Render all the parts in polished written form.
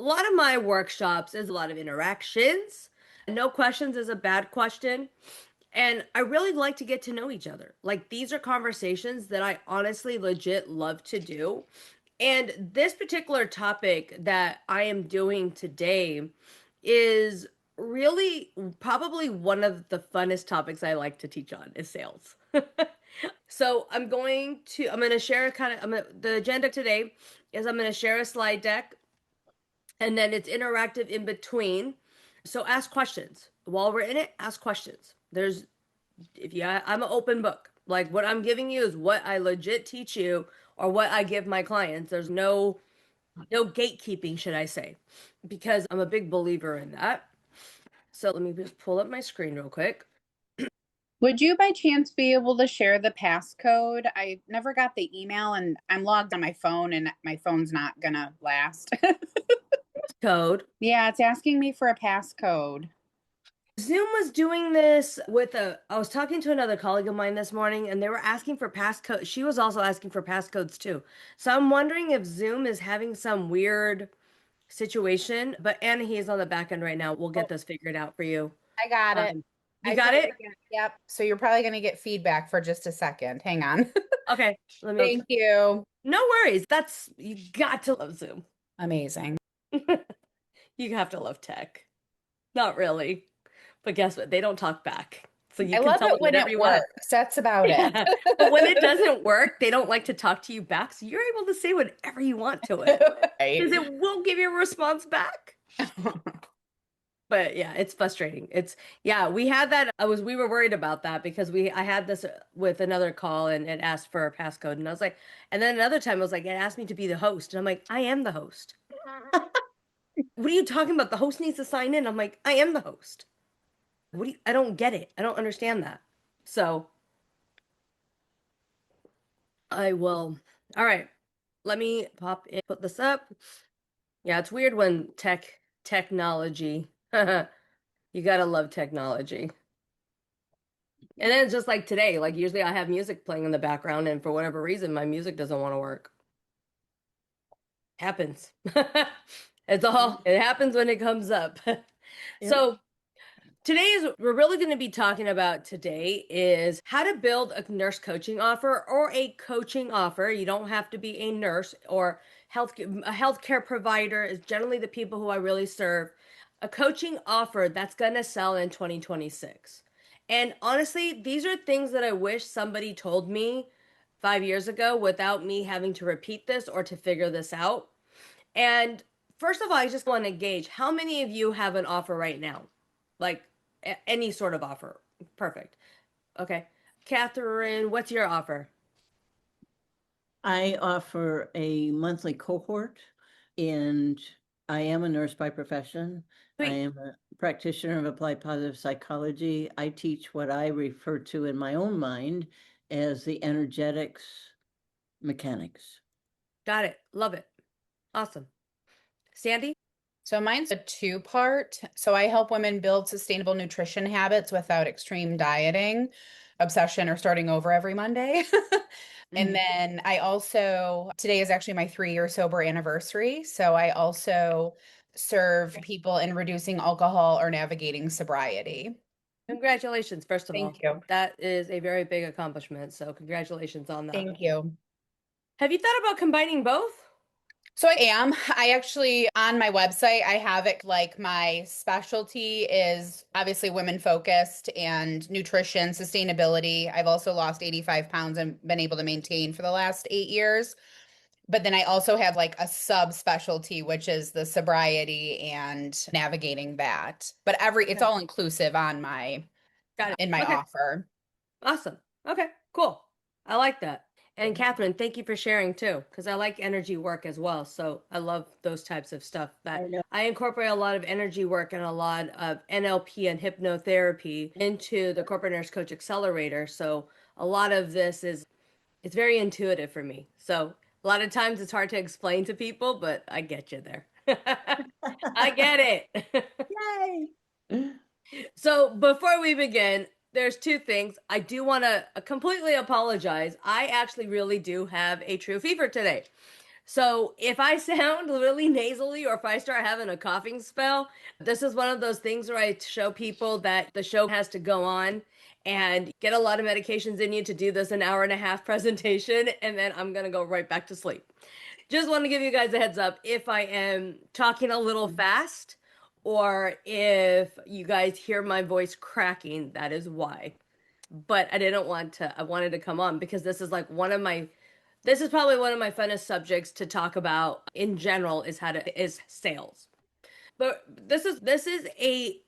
lot of my workshops is a lot of interactions. No questions is a bad question. And I really like to get to know each other. Like these are conversations that I honestly legit love to do. And this particular topic that I am doing today is really probably one of the funnest topics I like to teach on is sales. So I'm going to share the agenda today is I'm going to share a slide deck and then it's interactive in between. So ask questions. While we're in it, ask questions. I'm an open book. Like what I'm giving you is what I legit teach you or what I give my clients. There's no gatekeeping, should I say, because I'm a big believer in that. So let me just pull up my screen real quick. Would you by chance be able to share the passcode? I never got the email and I'm logged on my phone and my phone's not gonna last. Code. Yeah, it's asking me for a passcode. Zoom was doing this I was talking to another colleague of mine this morning and they were asking for passcode. She was also asking for passcodes too. So I'm wondering if Zoom is having some weird situation, but Anna, he's on the back end right now. We'll get Oh, this figured out for you. I got it. You I got tried it? again. Yep. So you're probably gonna get feedback for just a second. Hang on. Okay. Let me, Thank you. no worries. You got to love Zoom. Amazing. You have to love tech. Not really. But guess what? They don't talk back. So you I can love tell it them when whatever it you want. works. That's about it. Yeah. But when it doesn't work, they don't like to talk to you back. So you're able to say whatever you want to it Right. because it won't give you a response back. But yeah, it's frustrating. Yeah, we had that. We were worried about that because I had this with another call and it asked for a passcode. And I was like, and then another time I was like, it asked me to be the host. And I'm like, I am the host. What are you talking about? The host needs to sign in. I'm like, I am the host. I don't get it. I don't understand that. So I will. All right. Let me put this up. Yeah, it's weird when technology. You gotta love technology. And then it's just like today, like usually I have music playing in the background, and for whatever reason, my music doesn't want to work. Happens. It happens when it comes up. So we're really going to be talking about today is how to build a nurse coaching offer or a coaching offer. You don't have to be a nurse or a healthcare provider is generally the people who I really serve. A coaching offer that's going to sell in 2026. And honestly, these are things that I wish somebody told me 5 years ago without me having to repeat this or to figure this out. And first of all, I just want to gauge how many of you have an offer right now? Like any sort of offer. Perfect. Okay. Catherine, what's your offer? I offer a monthly cohort, and I am a nurse by profession. I Sweet. am a practitioner of applied positive psychology. I teach what I refer to in my own mind as the energetics mechanics. Got it. Love it. Awesome. Sandy? So mine's a two-part. So I help women build sustainable nutrition habits without extreme dieting, obsession, or starting over every Monday. And then today is actually my 3-year sober anniversary. So I also serve people in reducing alcohol or navigating sobriety. Congratulations, first of all. Thank you. That is a very big accomplishment. So congratulations on that. Thank you. Have you thought about combining both? So I am. I actually, on my website, I have it like my specialty is obviously women focused and nutrition, sustainability. I've also lost 85 pounds and been able to maintain for the last 8 years. But then I also have like a subspecialty, which is the sobriety and navigating that. But it's Okay. all inclusive Got it. in my Okay. offer. Awesome. Okay, cool. I like that. And Catherine, thank you for sharing too, because I like energy work as well. So I love those types of stuff I that know. I incorporate a lot of energy work and a lot of NLP and hypnotherapy into the Corporate Nurse Coach Accelerator. So a lot of it's very intuitive for me. So a lot of times it's hard to explain to people, but I get you there. I get it. Yay! So before we begin, there's two things. I do want to completely apologize. I actually really do have a true fever today. So if I sound really nasally or if I start having a coughing spell, this is one of those things where I show people that the show has to go on and get a lot of medications in you to do this an hour and a half presentation, and then I'm gonna go right back to sleep. Just want to give you guys a heads up if I am talking a little fast or if you guys hear my voice cracking, that is why. But I didn't want to, I wanted to come on because this is like this is probably one of my funnest subjects to talk about in general is sales. But this is a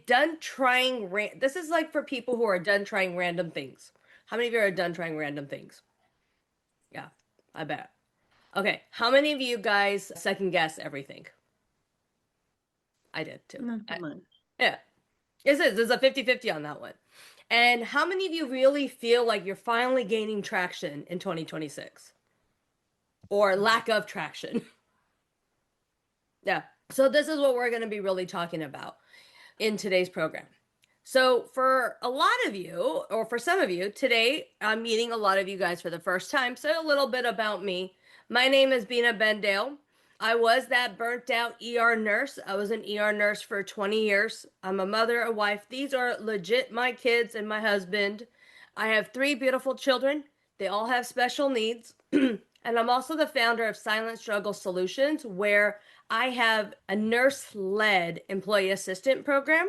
done trying this is like for people who are done trying random things. How many of you are done trying random things? Yeah, I bet. Okay, how many of you guys second guess everything? I did too. Not so much. Yeah, there's a 50-50 on that one. And how many of you really feel like you're finally gaining traction in 2026? Or lack of traction? Yeah. So this is what we're going to be really talking about in today's program. So for a lot of you, or for some of you, today I'm meeting a lot of you guys for the first time. So a little bit about me. My name is Bina Bendale. I was that burnt out ER nurse. I was an ER nurse for 20 years. I'm a mother, a wife. These are legit my kids and my husband. I have three beautiful children. They all have special needs. And I'm also the founder of Silent Struggle Solutions, where I have a nurse led employee assistant program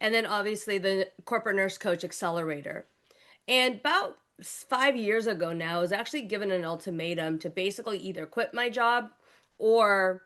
and then obviously the corporate nurse coach accelerator. And about 5 years ago now, I was actually given an ultimatum to basically either quit my job or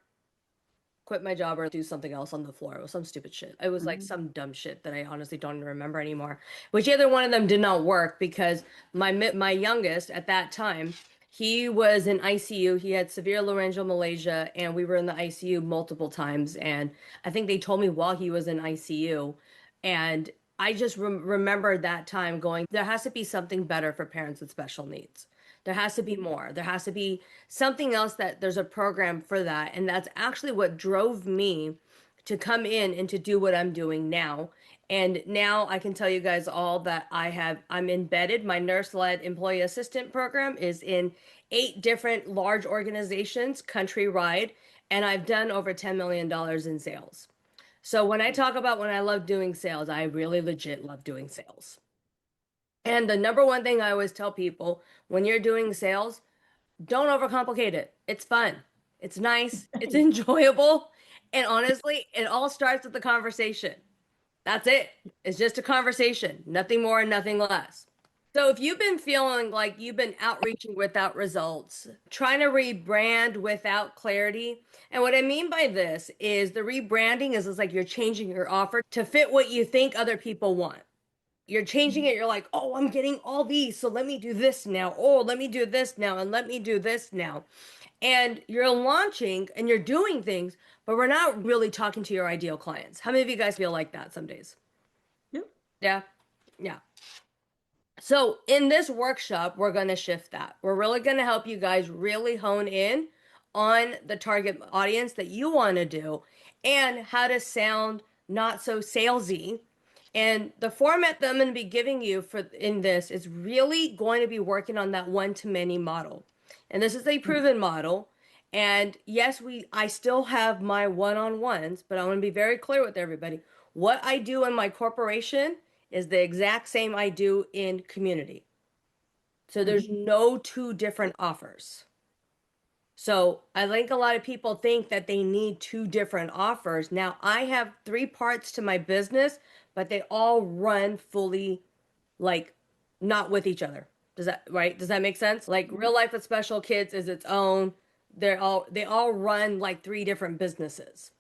do something else on the floor. It was some stupid shit. It was like Mhm. some dumb shit that I honestly don't even remember anymore. Whichever one of them did not work because my youngest at that time, he was in ICU. He had severe laryngeal malacia, and we were in the ICU multiple times. And I think they told me while he was in ICU, and I just remembered that time going, there has to be something better for parents with special needs. There has to be more. There has to be something else that there's a program for that. And that's actually what drove me to come in and to do what I'm doing now. And now I can tell you guys all that I'm embedded. My nurse-led employee assistant program is in 8 different large organizations countrywide, and I've done over $10 million in sales. So when I talk about when I love doing sales, I really legit love doing sales. And the number one thing I always tell people when you're doing sales, don't overcomplicate it. It's fun. It's nice. It's enjoyable. And honestly, it all starts with the conversation. That's it. It's just a conversation, nothing more and nothing less. So if you've been feeling like you've been outreaching without results, trying to rebrand without clarity, and what I mean by this is the rebranding is like you're changing your offer to fit what you think other people want. You're changing it. You're like, oh, I'm getting all these. So let me do this now. Oh, let me do this now. And let me do this now. And you're launching and you're doing things, but we're not really talking to your ideal clients. How many of you guys feel like that some days? Yep. Yeah. Yeah. So in this workshop, we're going to shift that. We're really going to help you guys really hone in on the target audience that you want to do and how to sound not so salesy. And the format that I'm going to be giving you for in this is really going to be working on that one-to-many model. And this is a proven model. And yes, I still have my one-on-ones, but I want to be very clear with everybody. What I do in my corporation is the exact same I do in community. So there's no two different offers. So I think a lot of people think that they need two different offers. Now I have 3 parts to my business, but they all run fully like not with each other. Does that make sense? Like real life with special kids is its own. They all run like 3 different businesses.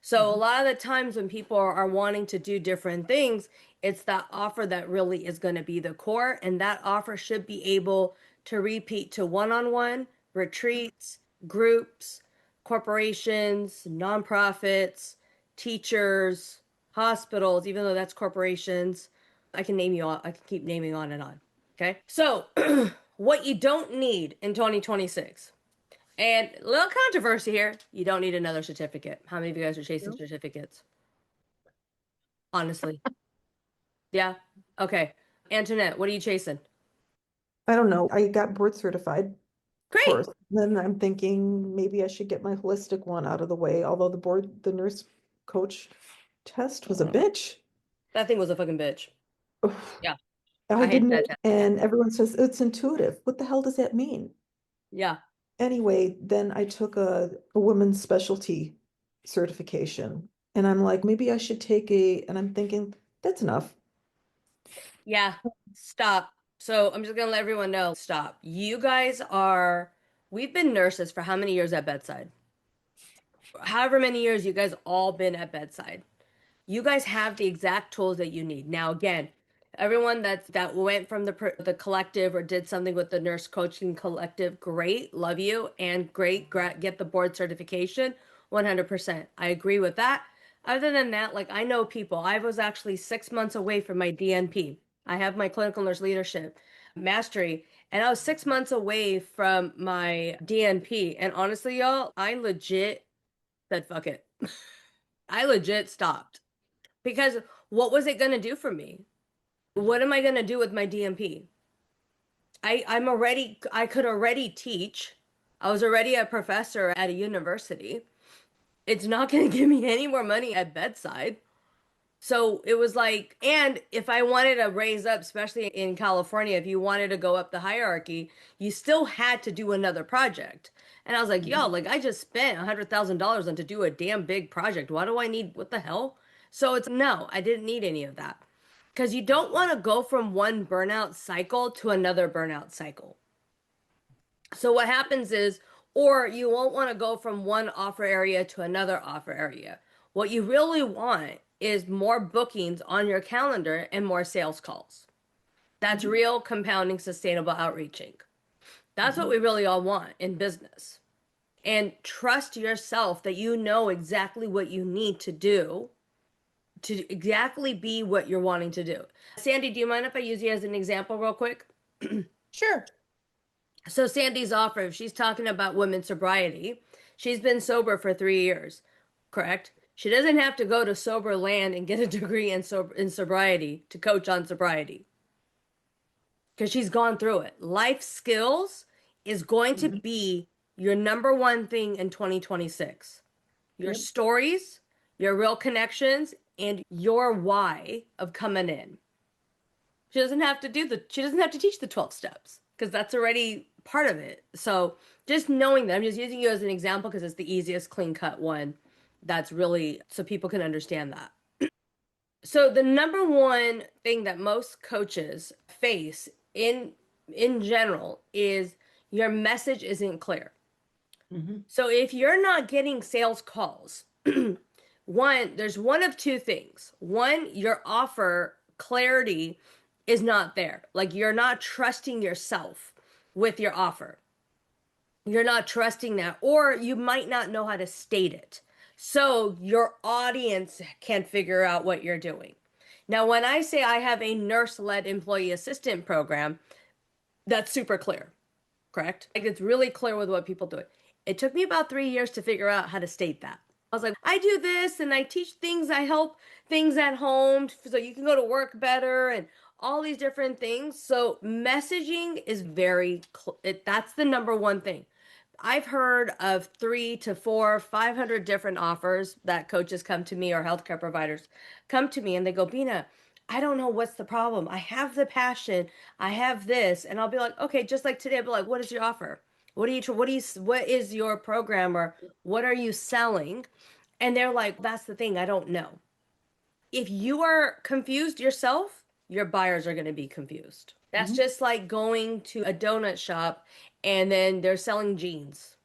So a lot of the times when people are wanting to do different things, it's that offer that really is going to be the core, and that offer should be able to repeat to one-on-one, retreats, groups, corporations, nonprofits, teachers, hospitals, even though that's corporations. I can name you all, I can keep naming on and on. Okay. So what you don't need in 2026. And a little controversy here. You don't need another certificate. How many of you guys are chasing Yep. certificates? Honestly. Yeah. Okay. Antoinette, what are you chasing? I don't know. I got board certified. Great. first. Then I'm thinking maybe I should get my holistic one out of the way, although the nurse coach test was a bitch. That thing was a fucking bitch. Yeah. I I hate didn't, that test. and everyone says it's intuitive. What the hell does that mean? Yeah. Anyway, then I took a women's specialty certification, and I'm like, maybe I should take and I'm thinking, that's enough. Yeah. Stop. So I'm just gonna let everyone know, stop. You guys are, we've been nurses for how many years at bedside? However many years you guys all been at bedside. You guys have the exact tools that you need. Now, again, everyone that went from the collective or did something with the nurse coaching collective, great, love you, and great, get the board certification, 100%. I agree with that. Other than that, like I know people. I was actually 6 months away from my DNP. I have my clinical nurse leadership mastery, and I was 6 months away from my DNP. And honestly, y'all, I legit said fuck it. I legit stopped. Because what was it going to do for me? What am I going to do with my DMP? I could already teach. I was already a professor at a university. It's not going to give me any more money at bedside. So it was like, and if I wanted to raise up, especially in California, if you wanted to go up the hierarchy, you still had to do another project. And I was like, yo, like I just spent $100,000 on to do a damn big project. Why do I need, what the hell? So it's no, I didn't need any of that. Because you don't want to go from one burnout cycle to another burnout cycle. So what happens is, or you won't want to go from one offer area to another offer area. What you really want is more bookings on your calendar and more sales calls. That's Mhm, real compounding sustainable outreaching. That's what mhm, we really all want in business. And trust yourself that you know exactly what you need to do to exactly be what you're wanting to do. Sandy, do you mind if I use you as an example real quick? Sure. So Sandy's offer, if she's talking about women's sobriety, she's been sober for 3 years, correct? She doesn't have to go to sober land and get a degree in sobriety to coach on sobriety because she's gone through it. Life skills is going to mhm. be your number one thing in 2026. Your Yep. stories, your real connections, and your why of coming in. She doesn't have to teach the 12 steps because that's already part of it. So just knowing that, I'm just using you as an example because it's the easiest clean cut one that's really so people can understand that. So the number one thing that most coaches face in general is your message isn't clear. Mhm. So if you're not getting sales calls, there's one of two things. One, your offer clarity is not there. Like you're not trusting yourself with your offer. You're not trusting that, or you might not know how to state it. So your audience can't figure out what you're doing. Now, when I say I have a nurse led employee assistant program, that's super clear, correct? Like it's really clear with what people do. It took me about 3 years to figure out how to state that. I was like, I do this and I teach things, I help things at home so you can go to work better and all these different things. So messaging is that's the number one thing. I've heard of 3 to 4, 500 different offers that coaches come to me or healthcare providers come to me and they go, Bina, I don't know what's the problem. I have the passion. I have this. And I'll be like, okay, just like today, I'll be like, what is your offer? What is your program or what are you selling? And they're like, that's the thing. I don't know. If you are confused yourself, your buyers are going to be confused. That's Mhm. just like going to a donut shop and then they're selling jeans.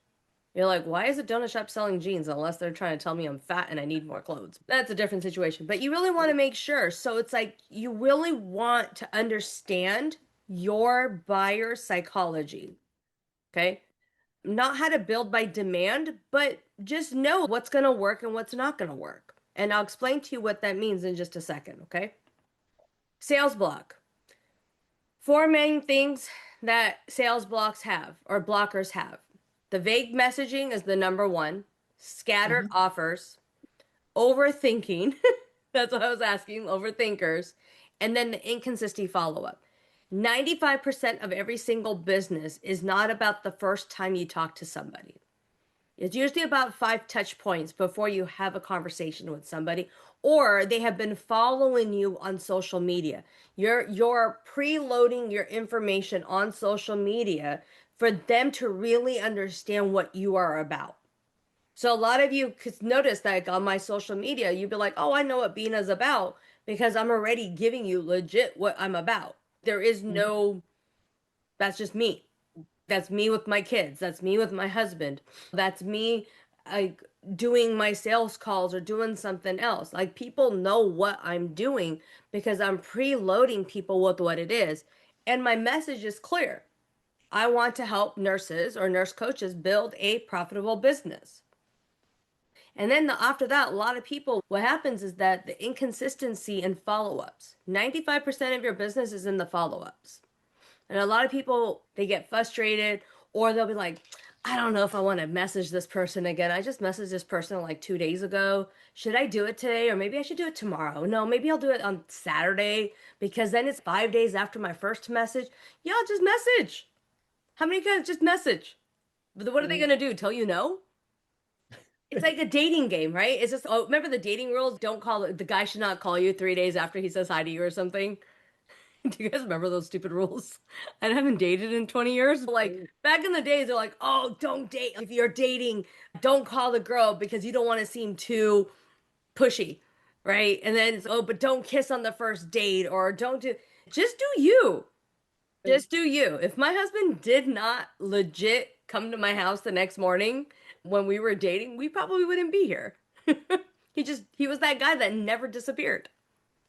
You're like, why is a donut shop selling jeans unless they're trying to tell me I'm fat and I need more clothes? That's a different situation. But you really want to make sure. So it's like you really want to understand your buyer psychology. Okay. Not how to build by demand, but just know what's going to work and what's not going to work. And I'll explain to you what that means in just a second. Okay. Sales block. Four main things that sales blocks have or blockers have. The vague messaging is the number one, scattered Mhm. offers, overthinking. That's what I was asking, overthinkers, and then the inconsistent follow up. 95% of every single business is not about the first time you talk to somebody. It's usually about 5 touch points before you have a conversation with somebody, or they have been following you on social media. You're preloading your information on social media for them to really understand what you are about. So a lot of you could notice that, like, on my social media, you'd be like, "Oh, I know what Bina's about because I'm already giving you legit what I'm about." There is no, that's just me. That's me with my kids. That's me with my husband. That's me, like, doing my sales calls or doing something else. Like, people know what I'm doing because I'm preloading people with what it is. And my message is clear. I want to help nurses or nurse coaches build a profitable business. And then after that, a lot of people, what happens is that the inconsistency in follow ups, 95% of your business is in the follow ups. And a lot of people, they get frustrated, or they'll be like, I don't know if I want to message this person again. I just messaged this person like 2 days ago. Should I do it today? Or maybe I should do it tomorrow. No, maybe I'll do it on Saturday because then it's 5 days after my first message. Y'all just message. How many guys just message? But what are they going to do? Tell you no? It's like a dating game, right? It's just, oh, remember the dating rules? Don't call the guy should not call you 3 days after he says hi to you or something. Do you guys remember those stupid rules? I haven't dated in 20 years. Like back in the days, they're like, oh, don't date. If you're dating, don't call the girl because you don't want to seem too pushy, right? And then it's, oh, but don't kiss on the first date or don't do, just do you. Just do you. If my husband did not legit come to my house the next morning when we were dating, we probably wouldn't be here. He was that guy that never disappeared.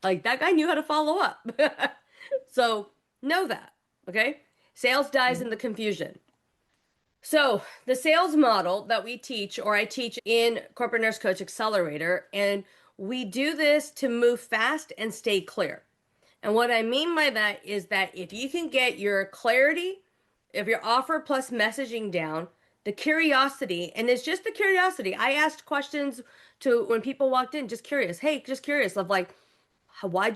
Like that guy knew how to follow up. So know that, okay? Sales dies in the confusion. So the sales model that we teach, or I teach in Corporate Nurse Coach Accelerator, and we do this to move fast and stay clear. And what I mean by that is that if you can get your clarity, if your offer plus messaging down, the curiosity, and it's just the curiosity. I asked questions to when people walked in, just curious. Hey, just curious of like, why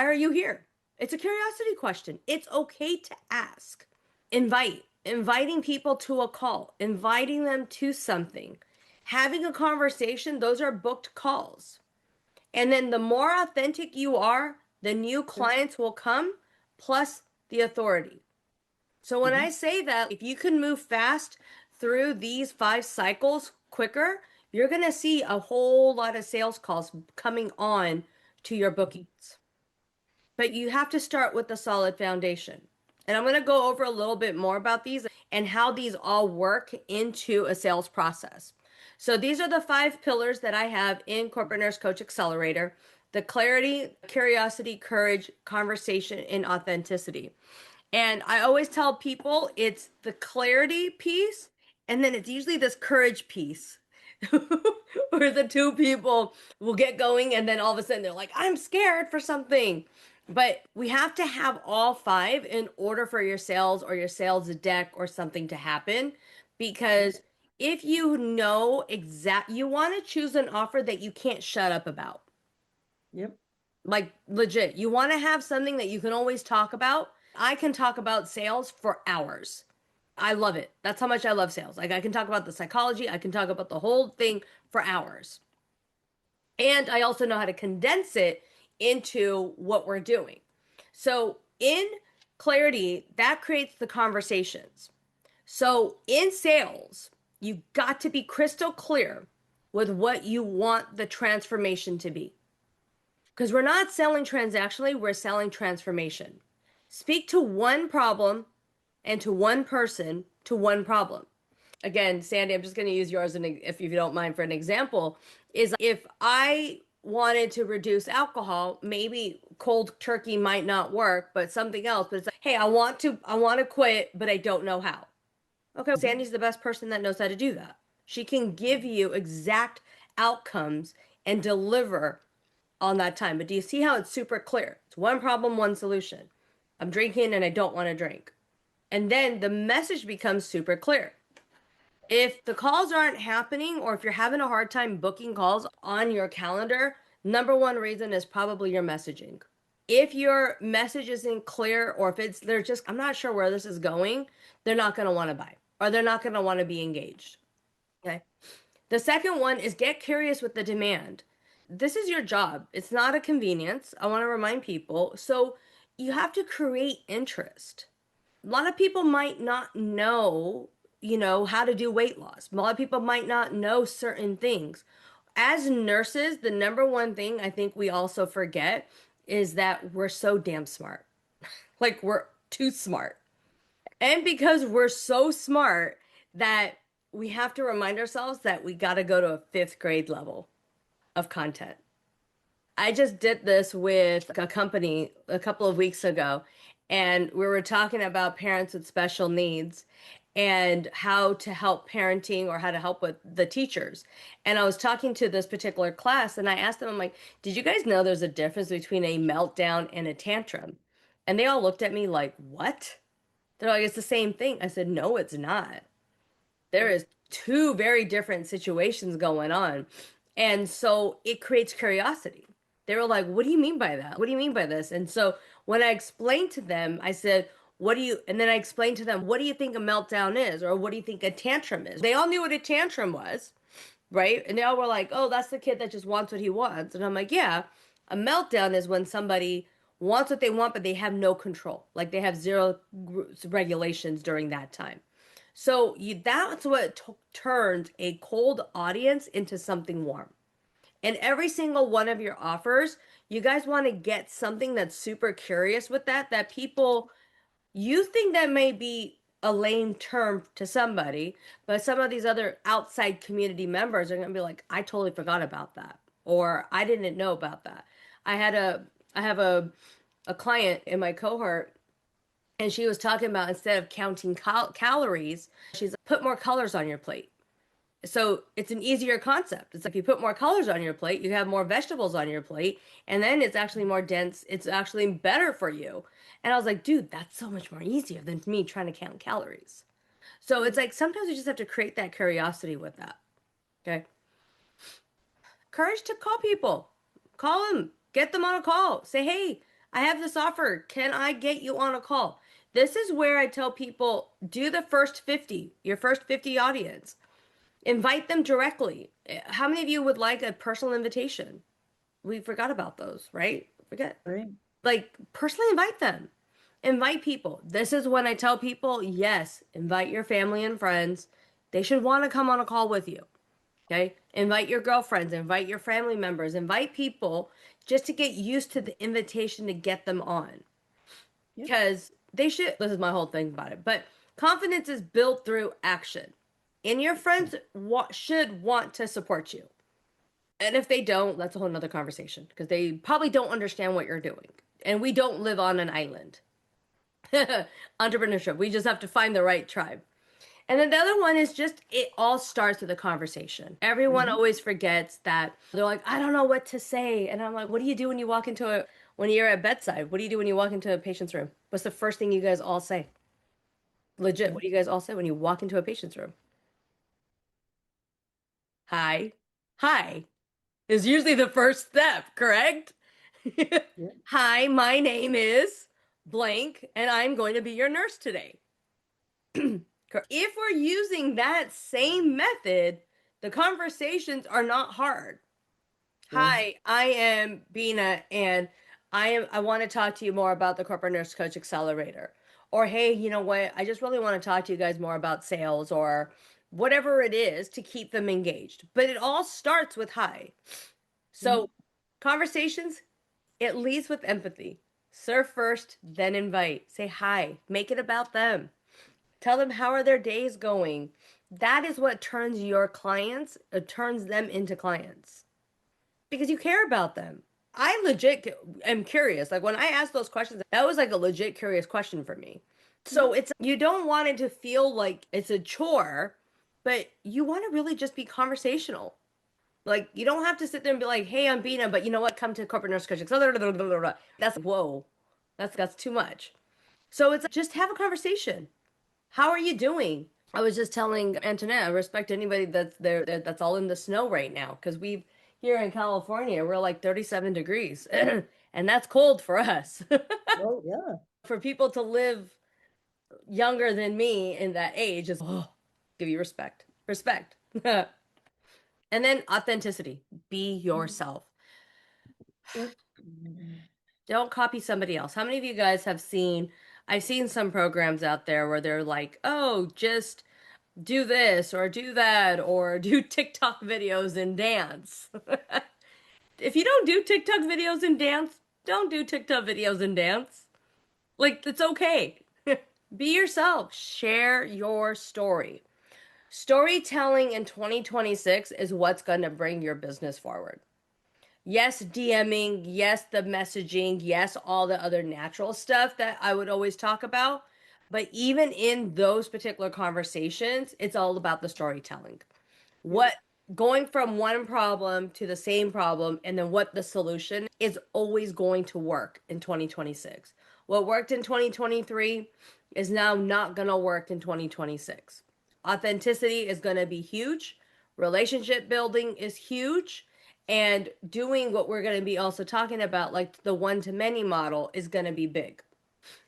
are you here? It's a curiosity question. It's okay to ask. Inviting people to a call, inviting them to something, having a conversation, those are booked calls. And then the more authentic you are, the new clients will come, plus the authority. So when I say that, if you can move fast through these 5 cycles quicker, you're going to see a whole lot of sales calls coming on to your bookings. But you have to start with a solid foundation. And I'm going to go over a little bit more about these and how these all work into a sales process. So these are the 5 pillars that I have in Corporate Nurse Coach Accelerator: the clarity, curiosity, courage, conversation, and authenticity. And I always tell people it's the clarity piece, and then it's usually this courage piece where the two people will get going, and then all of a sudden they're like, I'm scared for something. But we have to have all 5 in order for your sales or your sales deck or something to happen. Because if you know you want to choose an offer that you can't shut up about. Yep. Like legit, you want to have something that you can always talk about. I can talk about sales for hours. I love it. That's how much I love sales. Like I can talk about the psychology, I can talk about the whole thing for hours. And I also know how to condense it into what we're doing. So in clarity, that creates the conversations. So in sales, you got to be crystal clear with what you want the transformation to be. Because we're not selling transactionally, we're selling transformation. Speak to one problem and to one person to one problem. Again, Sandy, I'm just going to use yours if you don't mind for an example. Is if I wanted to reduce alcohol, maybe cold turkey might not work, but something else. But it's like, hey, I want to quit, but I don't know how. Okay, Sandy's the best person that knows how to do that. She can give you exact outcomes and deliver on that time. But do you see how it's super clear? It's one problem, one solution. I'm drinking and I don't want to drink. And then the message becomes super clear. If the calls aren't happening, or if you're having a hard time booking calls on your calendar, number one reason is probably your messaging. If your message isn't clear, or if it's they're just, I'm not sure where this is going, they're not going to want to buy, or they're not going to want to be engaged. Okay. The second one is get curious with the demand. This is your job. It's not a convenience. I want to remind people. So you have to create interest. A lot of people might not know, how to do weight loss. A lot of people might not know certain things. As nurses, the number one thing I think we also forget is that we're so damn smart. Like, we're too smart. And because we're so smart that we have to remind ourselves that we got to go to a fifth grade level of content. I just did this with a company a couple of weeks ago, and we were talking about parents with special needs and how to help parenting, or how to help with the teachers. And I was talking to this particular class, and I asked them, I'm like, did you guys know there's a difference between a meltdown and a tantrum? And they all looked at me like, what? They're like, it's the same thing. I said, no, it's not. There is two very different situations going on. And so it creates curiosity. They were like, what do you mean by that? What do you mean by this? And so when I explained to them, I said, and then I explained to them, what do you think a meltdown is? Or what do you think a tantrum is? They all knew what a tantrum was, right? And they all were like, oh, that's the kid that just wants what he wants. And I'm like, yeah, a meltdown is when somebody wants what they want, but they have no control. Like, they have zero regulations during that time. So that's what turns a cold audience into something warm. And every single one of your offers, you guys want to get something that's super curious with that people, you think that may be a lame term to somebody, but some of these other outside community members are going to be like, I totally forgot about that, or I didn't know about that. I have a client in my cohort, and she was talking about, instead of counting calories, she's like, put more colors on your plate. So it's an easier concept. It's like, you put more colors on your plate, you have more vegetables on your plate, and then it's actually more dense. It's actually better for you. And I was like, dude, that's so much more easier than me trying to count calories. So it's like, sometimes you just have to create that curiosity with that. Okay. Courage to call people. Call them. Get them on a call. Say, hey, I have this offer. Can I get you on a call? This is where I tell people, do the first 50, your first 50 audience. Invite them directly. How many of you would like a personal invitation? We forgot about those, right? Forget. Right. Like, personally invite them. Invite people. This is when I tell people, yes, invite your family and friends. They should want to come on a call with you. Okay? Invite your girlfriends, invite your family members, invite people, just to get used to the invitation to get them on. Yep. Because they should, this is my whole thing about it, but confidence is built through action. And your friends should want to support you. And if they don't, that's a whole nother conversation, because they probably don't understand what you're doing. And we don't live on an island. Entrepreneurship, we just have to find the right tribe. And then the other one is just, it all starts with a conversation. Everyone always forgets that. They're like, I don't know what to say. And I'm like, what do you do when you walk when you're at bedside? What do you do when you walk into a patient's room? What's the first thing you guys all say? Legit, what do you guys all say when you walk into a patient's room? Hi. Hi is usually the first step, correct? Yeah. Hi, my name is blank, and I'm going to be your nurse today. If we're using that same method, the conversations are not hard. Yeah. Hi, I am Bina, and I want to talk to you more about the Corporate Nurse Coach Accelerator. Or, hey, you know what? I just really want to talk to you guys more about sales, or whatever it is, to keep them engaged. But it all starts with hi. So conversations, it leads with empathy. Serve first, then invite. Say hi. Make it about them. Tell them, how are their days going. That is what turns your clients, it turns them into clients, because you care about them. I legit am curious. Like, when I ask those questions, that was like a legit curious question for me. So it's, you don't want it to feel like it's a chore, but you want to really just be conversational. Like, you don't have to sit there and be like, hey, I'm Bina, but you know what? Come to Corporate Nurse Coaching. That's, whoa, that's too much. So it's just have a conversation. How are you doing? I was just telling Antoinette, I respect anybody that's there, that's all in the snow right now, because we've, here in California, we're like 37 degrees, and that's cold for us. Oh, yeah. For people to live younger than me in that age is, give you respect. Respect. And then authenticity. Be yourself. Yep. Don't copy somebody else. How many of you guys have seen, I've seen some programs out there where they're like, oh, just do this or do that or do TikTok videos and dance. If you don't do TikTok videos and dance, don't do TikTok videos and dance. Like, it's okay. Be yourself. Share your story. Storytelling in 2026 is what's going to bring your business forward. Yes, DMing, yes, the messaging, yes, all the other natural stuff that I would always talk about. But even in those particular conversations, it's all about the storytelling. What going from one problem to the same problem and then what the solution is always going to work in 2026. What worked in 2023 is now not going to work in 2026. Authenticity is going to be huge. Relationship building is huge. And doing what we're going to be also talking about, like the one to many model, is going to be big.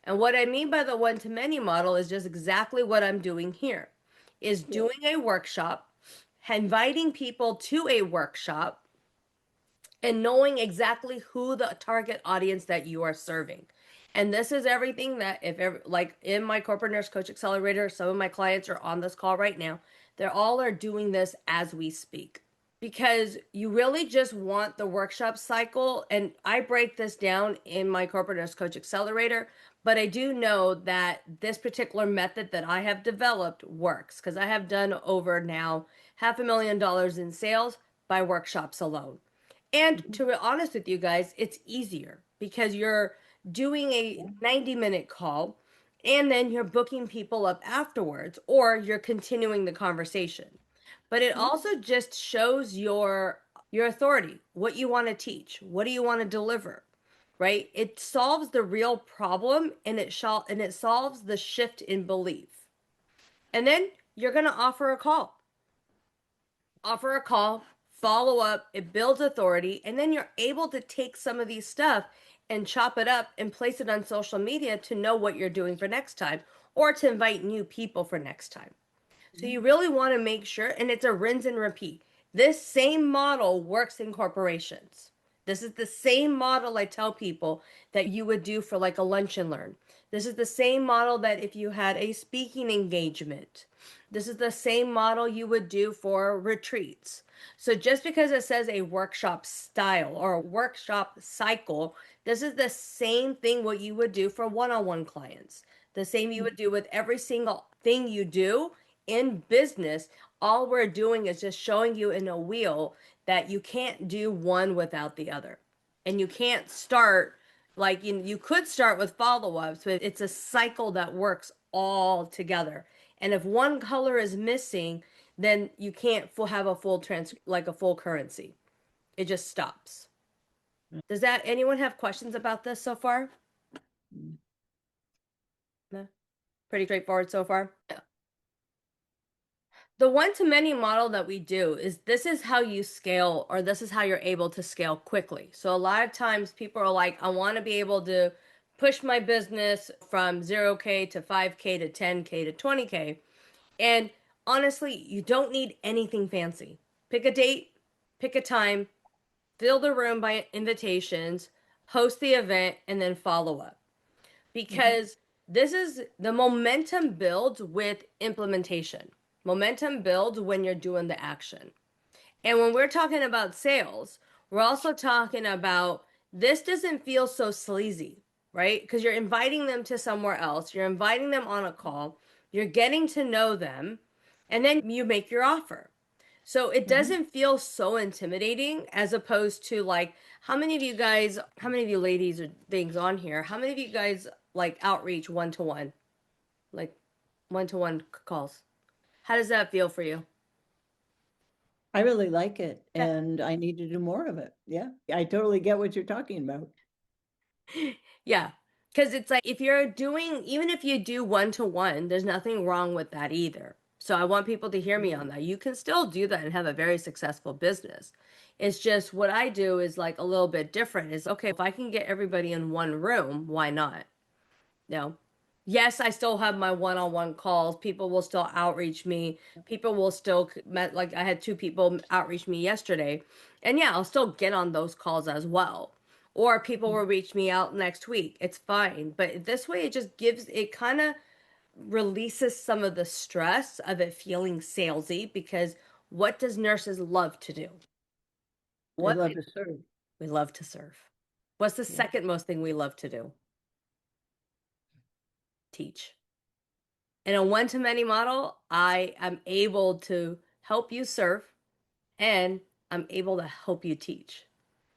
And what I mean by the one to many model is just exactly what I'm doing here, is doing a workshop, inviting people to a workshop, and knowing exactly who the target audience that you are serving. And this is everything that if ever, like in my corporate nurse coach accelerator, some of my clients are on this call right now. They're all are doing this as we speak because you really just want the workshop cycle. And I break this down in my corporate nurse coach accelerator, but I do know that this particular method that I have developed works because I have done over now $500,000 in sales by workshops alone. And to be honest with you guys, it's easier because you're doing a 90-minute call and then you're booking people up afterwards or you're continuing the conversation. But it also just shows your authority, what you want to teach, what do you want to deliver, right? It solves the real problem and it solves the shift in belief. And then you're going to offer a call, follow up, it builds authority, and then you're able to take some of these stuff and chop it up and place it on social media to know what you're doing for next time or to invite new people for next time. So you really want to make sure, and it's a rinse and repeat. This same model works in corporations. This is the same model I tell people that you would do for like a lunch and learn. This is the same model that if you had a speaking engagement. This is the same model you would do for retreats. So just because it says a workshop style or a workshop cycle, this is the same thing what you would do for one-on-one clients. The same you would do with every single thing you do in business. All we're doing is just showing you in a wheel that you can't do one without the other. And you can't start like you could start with follow-ups, but it's a cycle that works all together. And if one color is missing, then you can't have a full like a full currency. It just stops. Does that anyone have questions about this so far? No? Pretty straightforward so far. Yeah. The one to many model that we do is this is how you scale or this is how you're able to scale quickly. So a lot of times people are like, I want to be able to push my business from 0K to 5K to 10K to 20K. And honestly, you don't need anything fancy. Pick a date, pick a time, fill the room by invitations, host the event, and then follow up. Because this is the momentum builds with implementation. Momentum builds when you're doing the action. And when we're talking about sales, we're also talking about this doesn't feel so sleazy, right? Because you're inviting them to somewhere else, you're inviting them on a call, you're getting to know them, and then you make your offer. So it doesn't feel so intimidating as opposed to like, how many of you ladies or things on here, how many of you guys like outreach one to one, like one to one calls? How does that feel for you? I really like it Yeah. and I need to do more of it. Yeah, I totally get what you're talking about. Yeah. Because it's like if you're doing, even if you do one to one, there's nothing wrong with that either. So I want people to hear me on that. You can still do that and have a very successful business. It's just what I do is like a little bit different. Is okay, if I can get everybody in one room, why not? No. Yes, I still have my one-on-one calls. People will still outreach me. People will still met like I had two people outreach me yesterday. And yeah, I'll still get on those calls as well. Or people will reach me out next week. It's fine. But this way it just gives it kind of releases some of the stress of it feeling salesy because what does nurses love to do? They What love to serve. we love to serve. What's the Yeah. second most thing we love to do? Teach. In a one-to-many model, I am able to help you serve and I'm able to help you teach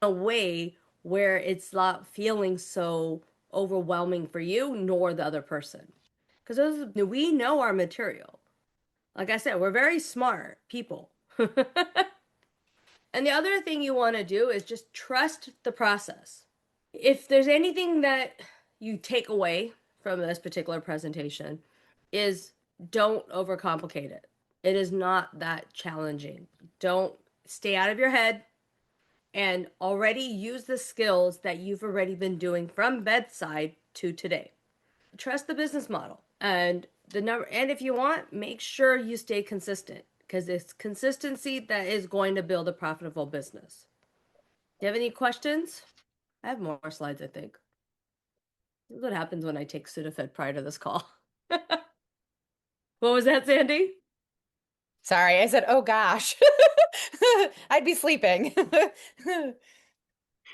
in a way where it's not feeling so overwhelming for you nor the other person. Because we know our material. Like I said, we're very smart people. And the other thing you want to do is just trust the process. If there's anything that you take away from this particular presentation is don't overcomplicate it. It is not that challenging. Don't stay out of your head and already use the skills that you've already been doing from bedside to today. Trust the business model and the number, and if you want, make sure you stay consistent because it's consistency that is going to build a profitable business. Do you have any questions? I have more slides, I think. This is what happens when I take Sudafed prior to this call. What was that, Sandy? Sorry, I said, oh gosh. I'd be sleeping. This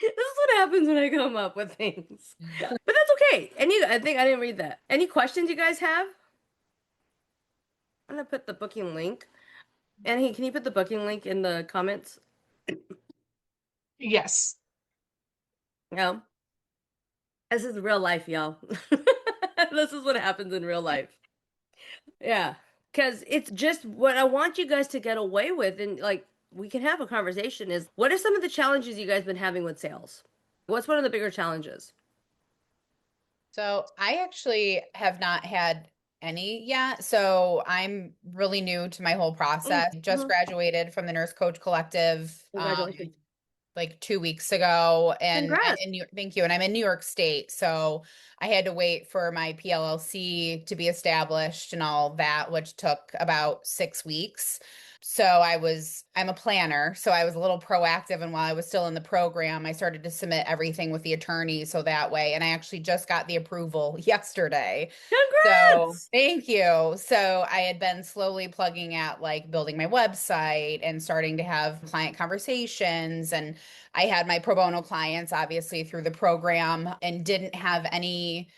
is what happens when I come up with things. But that's okay. I think I didn't read that. Any questions you guys have? I'm gonna put the booking link. Annie, can you put the booking link in the comments? Yes. No. This is real life, y'all. This is what happens in real life. Yeah. Because it's just what I want you guys to get away with, and like we can have a conversation is what are some of the challenges you guys been having with sales? What's one of the bigger challenges? So I actually have not had any yet. So I'm really new to my whole process. Just Mhm. graduated from the Nurse Coach Collective. Congratulations. Like 2 weeks ago, and I'm Congrats. in thank you. And I'm in New York State. So I had to wait for my PLLC to be established and all that, which took about 6 weeks. So I'm a planner. So I was a little proactive. And while I was still in the program, I started to submit everything with the attorney. So that way, and I actually just got the approval yesterday. So Congrats. thank you. So I had been slowly plugging at like building my website and starting to have client conversations. And I had my pro bono clients obviously through the program and didn't have any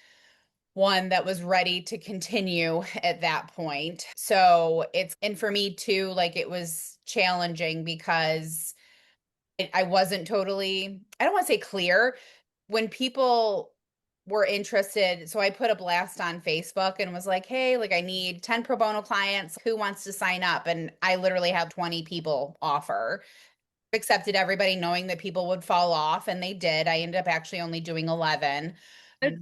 one that was ready to continue at that point. So and for me too, like it was challenging because I wasn't totally, I don't want to say clear when people were interested. So I put a blast on Facebook and was like, hey, like I need 10 pro bono clients. Who wants to sign up? And I literally have 20 people offer. Accepted everybody knowing that people would fall off, and they did. I ended up actually only doing 11.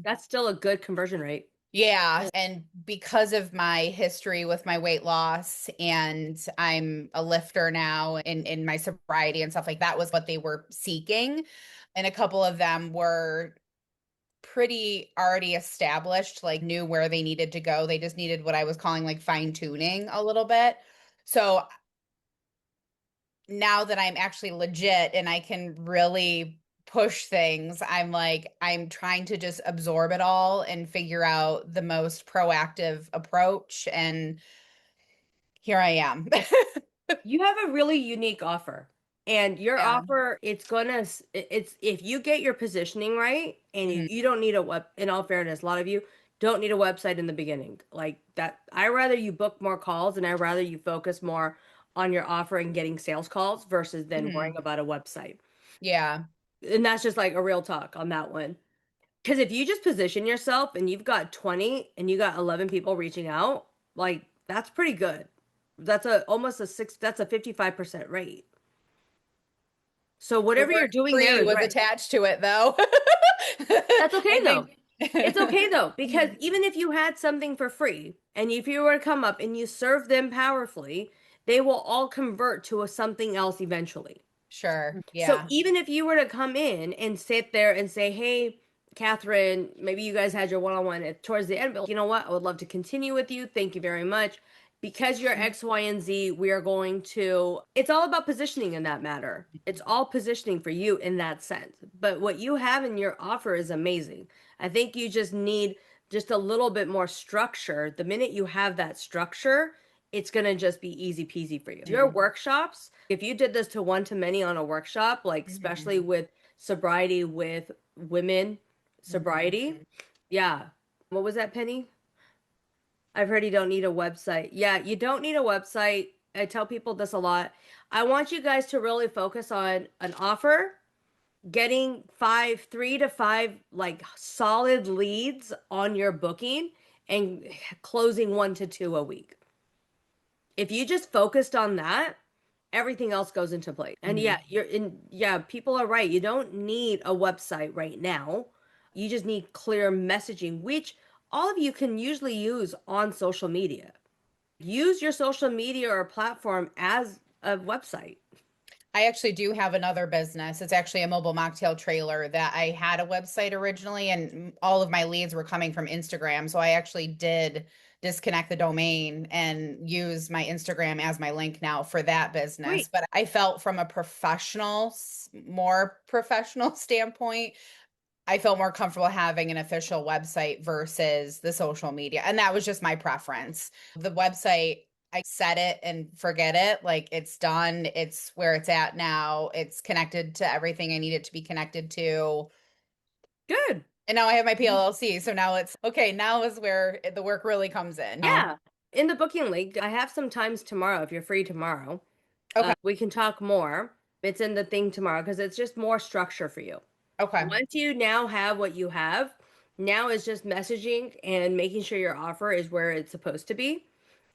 That's still a good conversion rate. Yeah, and because of my history with my weight loss, and I'm a lifter now in my sobriety and stuff like that was what they were seeking. And a couple of them were pretty already established, like knew where they needed to go. They just needed what I was calling like fine tuning a little bit. So now that I'm actually legit and I can really push things, I'm like, I'm trying to just absorb it all and figure out the most proactive approach. And here I am. You have a really unique offer. And your Yeah. offer, it's if you get your positioning right and Mhm. you don't need in all fairness, a lot of you don't need a website in the beginning. Like that, I rather you book more calls and I rather you focus more on your offer and getting sales calls versus than worrying Mhm. about a website. Yeah. And that's just like a real talk on that one. Because if you just position yourself and you've got 20 and you got 11 people reaching out, like that's pretty good. That's that's a 55% rate. So The whatever you're word doing there free is was right. attached to it though. That's okay I though. think It's okay though, because even if you had something for free and if you were to come up and you serve them powerfully, they will all convert to something else eventually. Sure. So Yeah. even if you were to come in and sit there and say, hey, Catherine, maybe you guys had your one-on-one towards the end, but you know what? I would love to continue with you. Thank you very much. Because you're X, Y, and Z, we are going to, it's all about positioning in that matter. It's all positioning for you in that sense. But what you have in your offer is amazing. I think you just need just a little bit more structure. The minute you have that structure, it's going to just be easy peasy for you. Your workshops, if you did this to one to many on a workshop, like especially with sobriety with women, sobriety, yeah. What was that, Penny? I've heard you don't need a website. Yeah, you don't need a website. I tell people this a lot. I want you guys to really focus on an offer, getting 3 to 5 like solid leads on your booking and closing 1 to 2 a week. If you just focused on that, everything else goes into place. And yeah, people are right. You don't need a website right now. You just need clear messaging, which all of you can usually use on social media. Use your social media or platform as a website. I actually do have another business. It's actually a mobile mocktail trailer that I had a website originally, and all of my leads were coming from Instagram. So I actually did disconnect the domain and use my Instagram as my link now for that business. Great. But I felt from a more professional standpoint, I felt more comfortable having an official website versus the social media. And that was just my preference. The website, I set it and forget it. Like it's done. It's where it's at now. It's connected to everything I need it to be connected to. Good. And now I have my PLLC. So now it's okay. Now is where the work really comes in. Yeah. In the booking link, I have some times tomorrow if you're free tomorrow. Okay. We can talk more. It's in the thing tomorrow because it's just more structure for you. Okay. Once you now have what you have, now is just messaging and making sure your offer is where it's supposed to be.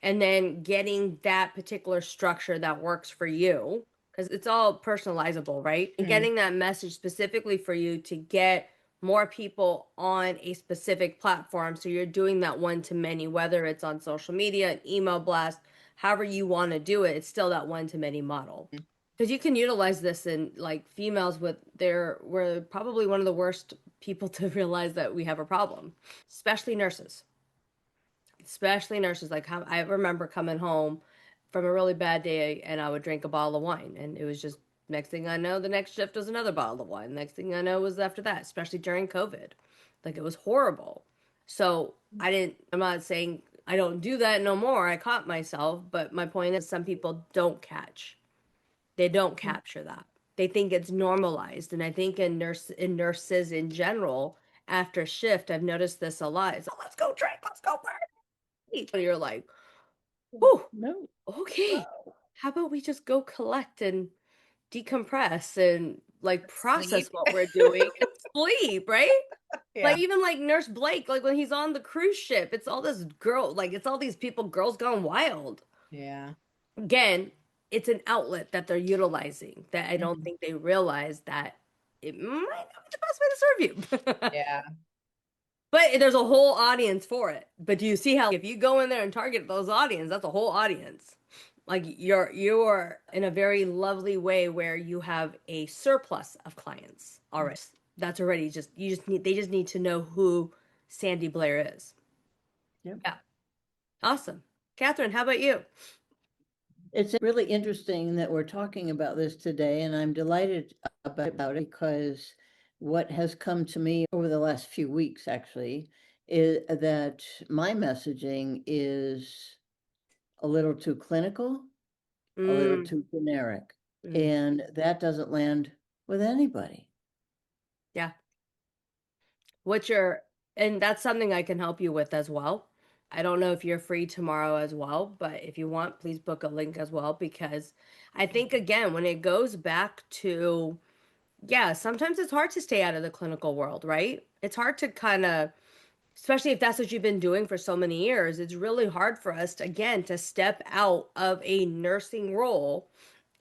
And then getting that particular structure that works for you, because it's all personalizable, right? And Mhm. getting that message specifically for you to get more people on a specific platform. So you're doing that one to many, whether it's on social media, an email blast, however you want to do it, it's still that one to many model. Because you can utilize this in like females with we're probably one of the worst people to realize that we have a problem, especially nurses. Especially nurses. Like I remember coming home from a really bad day and I would drink a bottle of wine and it was just next thing I know, the next shift was another bottle of wine. Next thing I know was after that, especially during COVID. Like it was horrible. So I'm not saying I don't do that no more. I caught myself, but my point is some people don't catch. They don't capture that. They think it's normalized. And I think in nurses in general, after shift, I've noticed this a lot. It's, oh, let's go drink, let's go party. And you're like, whew, No. okay. How about we just go collect and decompress and like process Sleep. what we're doing and sleep, right? Yeah. Like even like Nurse Blake, like when he's on the cruise ship, it's all this girl, like it's all these people, girls gone wild. Yeah. Again, it's an outlet that they're utilizing that I don't Mhm. think they realize that it might not be the best way to serve you. Yeah. But there's a whole audience for it. But do you see how if you go in there and target those audience, that's a whole audience. Like you're in a very lovely way where you have a surplus of clients already. That's already just they just need to know who Sandy Blair is. Yep. Yeah. Awesome. Catherine, how about you? It's really interesting that we're talking about this today, and I'm delighted about it because what has come to me over the last few weeks actually is that my messaging is a little too clinical, a little Mm, too generic, mm, and that doesn't land with anybody. yeah. What's your, and that's something I can help you with as well. I don't know if you're free tomorrow as well, but if you want, please book a link as well because I think again, when it goes back to, yeah, sometimes it's hard to stay out of the clinical world, right? It's hard to kind of, especially if that's what you've been doing for so many years, it's really hard for us to, again, to step out of a nursing role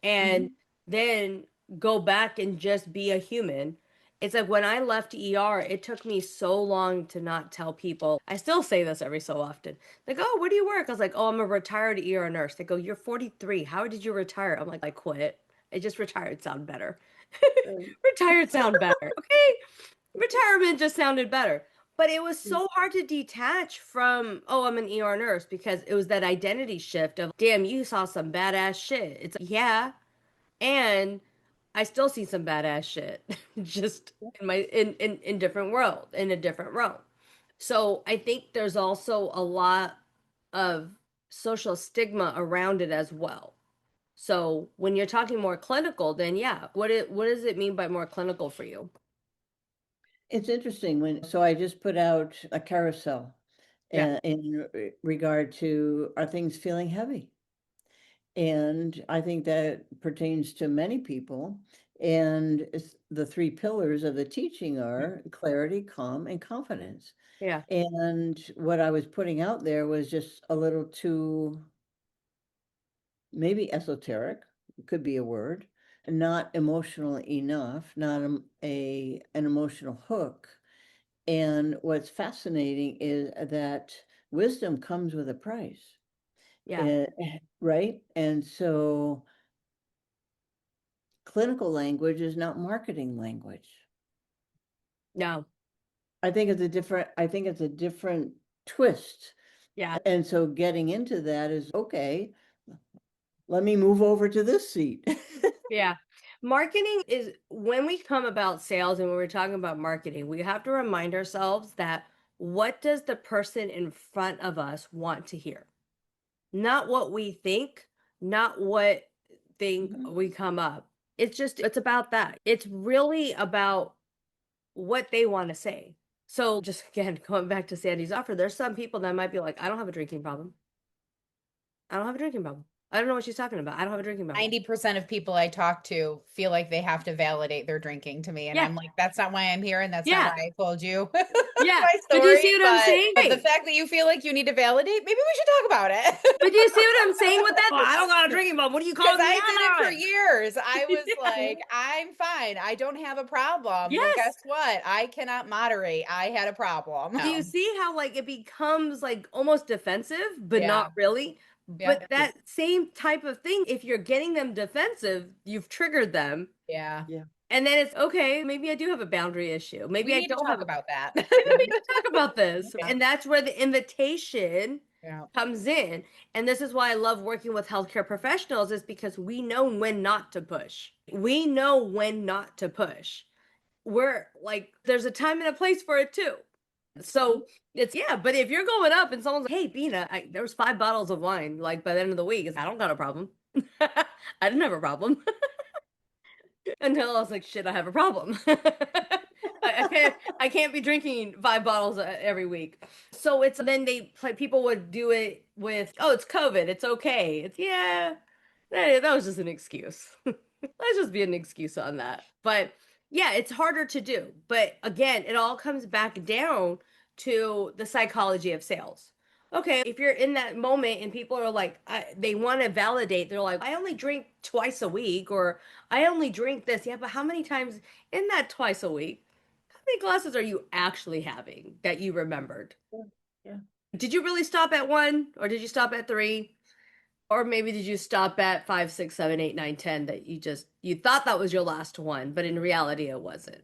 and Mhm. then go back and just be a human. It's like when I left ER, it took me so long to not tell people. I still say this every so often. They go, oh, where do you work? I was like, oh, I'm a retired ER nurse. They go, you're 43. How did you retire? I'm like, I quit. It just retired sound better. Right. Retired sound better. Okay. Retirement just sounded better. But it was Mm. so hard to detach from, oh, I'm an ER nurse, because it was that identity shift of, damn, you saw some badass shit. It's yeah, and I still see some badass shit, just in my in different world, in a different realm. So I think there's also a lot of social stigma around it as well. So when you're talking more clinical, then yeah, what does it mean by more clinical for you? It's interesting so I just put out a carousel Yeah, in regard to, are things feeling heavy? And I think that pertains to many people. And the three pillars of the teaching are clarity, calm, and confidence. yeah, And what I was putting out there was just a little too, maybe esoteric, could be a word, not emotional enough, not an emotional hook. And what's fascinating is that wisdom comes with a price, yeah. right? And so clinical language is not marketing language. No, I think it's a different twist. yeah. And so getting into that is okay, let me move over to this seat. Yeah. Marketing is when we come about sales and when we're talking about marketing, we have to remind ourselves that what does the person in front of us want to hear? Not what we think, not what think Mhm. we come up. It's about that. It's really about what they want to say. So just again, going back to Sandy's offer, there's some people that might be like, I don't have a drinking problem. I don't have a drinking problem. I don't know what she's talking about. I don't have a drinking problem. 90% of people I talk to feel like they have to validate their drinking to me. And Yeah. I'm like, that's not why I'm here. And that's not Yeah. why I told you Yeah. my But do you story. see what I'm saying? But the Right. fact that you feel like you need to validate, maybe we should talk about it. But do you see what I'm saying with that? Oh, I don't got a drinking problem. What are you Because calling me I did it out for on? years. I was Yeah. like, I'm fine. I don't have a problem. Well, Yes. guess what? I cannot moderate. I had a problem. Do you No. see how like it becomes like almost defensive, but Yeah. not really? Yeah. But that same type of thing, if you're getting them defensive, you've triggered them. Yeah. Yeah. And then it's okay, maybe I do have a boundary issue. Maybe We I need to don't have talk a, about that. maybe we need to talk about this. Yeah. And that's where the invitation Yeah. comes in. And this is why I love working with healthcare professionals, is because we know when not to push. We know when not to push. We're like, there's a time and a place for it too. So it's yeah, but if you're going up and someone's like, "Hey, Bina, there was 5 bottles of wine," like by the end of the week, I don't got a problem. I didn't have a problem until I was like, "Shit, I have a problem." I can't be drinking 5 bottles every week. So it's then people would do it with, "Oh, it's COVID, it's okay." It's yeah, that was just an excuse. Let's just be an excuse on that. But yeah, it's harder to do. But again, it all comes back down to the psychology of sales. Okay, if you're in that moment and people are like, they want to validate, they're like, I only drink twice a week, or I only drink this. Yeah, but how many times in that twice a week, how many glasses are you actually having that you remembered? Yeah. Did you really stop at one, or did you stop at three? Or maybe did you stop at 5, 6, 7, 8, 9, 10 that you thought that was your last one, but in reality it wasn't.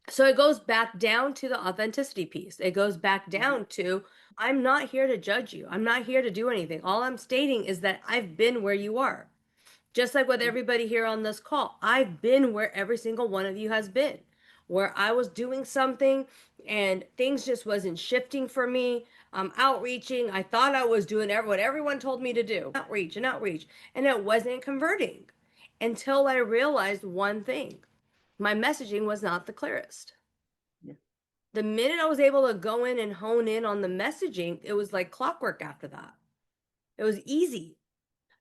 So it goes back down to the authenticity piece. It goes back down to, I'm not here to judge you. I'm not here to do anything. All I'm stating is that I've been where you are. Just like with everybody here on this call, I've been where every single one of you has been, where I was doing something and things just wasn't shifting for me. I'm outreaching. I thought I was doing what everyone told me to do, outreach and outreach, and it wasn't converting until I realized one thing: my messaging was not the clearest. Yeah. The minute I was able to go in and hone in on the messaging, it was like clockwork after that. It was easy.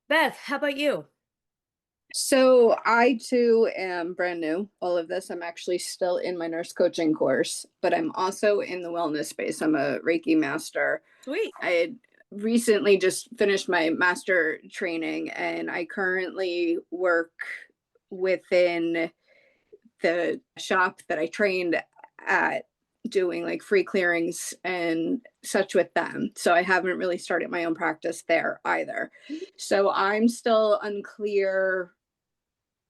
Beth, how about you? So I too am brand new. All of this, I'm actually still in my nurse coaching course, but I'm also in the wellness space. I'm a Reiki master. Sweet. I had recently just finished my master training, and I currently work within the shop that I trained at, doing like free clearings and such with them. So I haven't really started my own practice there either. So I'm still unclear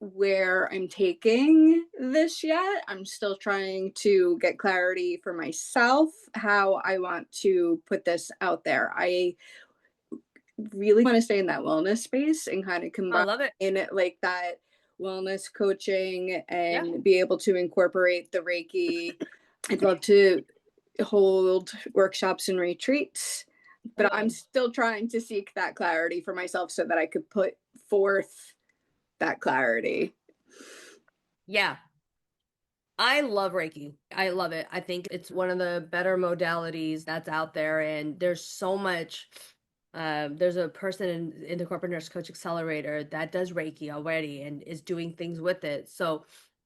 where I'm taking this yet. I'm still trying to get clarity for myself how I want to put this out there. I really want to stay in that wellness space and kind of I combine love it. in it like that wellness coaching Yeah. and be able to incorporate the Reiki. I'd love to hold workshops and retreats, but I'm still trying to seek that clarity for myself so that I could put forth that clarity. Yeah. I love Reiki. I love it. I think it's one of the better modalities that's out there. And there's so much. There's a person in the Corporate Nurse Coach Accelerator that does Reiki already and is doing things with it. So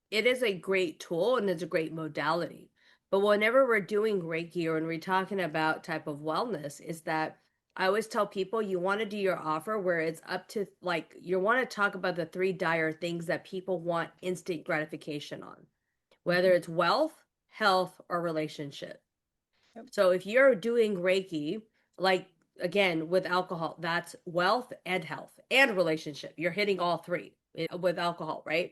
it is a great tool and it's a great modality. But whenever we're doing Reiki or when we're talking about type of wellness, is that I always tell people you want to do your offer where it's up to like you want to talk about the three dire things that people want instant gratification on, whether it's wealth, health, or relationship. So if you're doing Reiki, like again with alcohol, that's wealth and health and relationship. You're hitting all three with alcohol, right?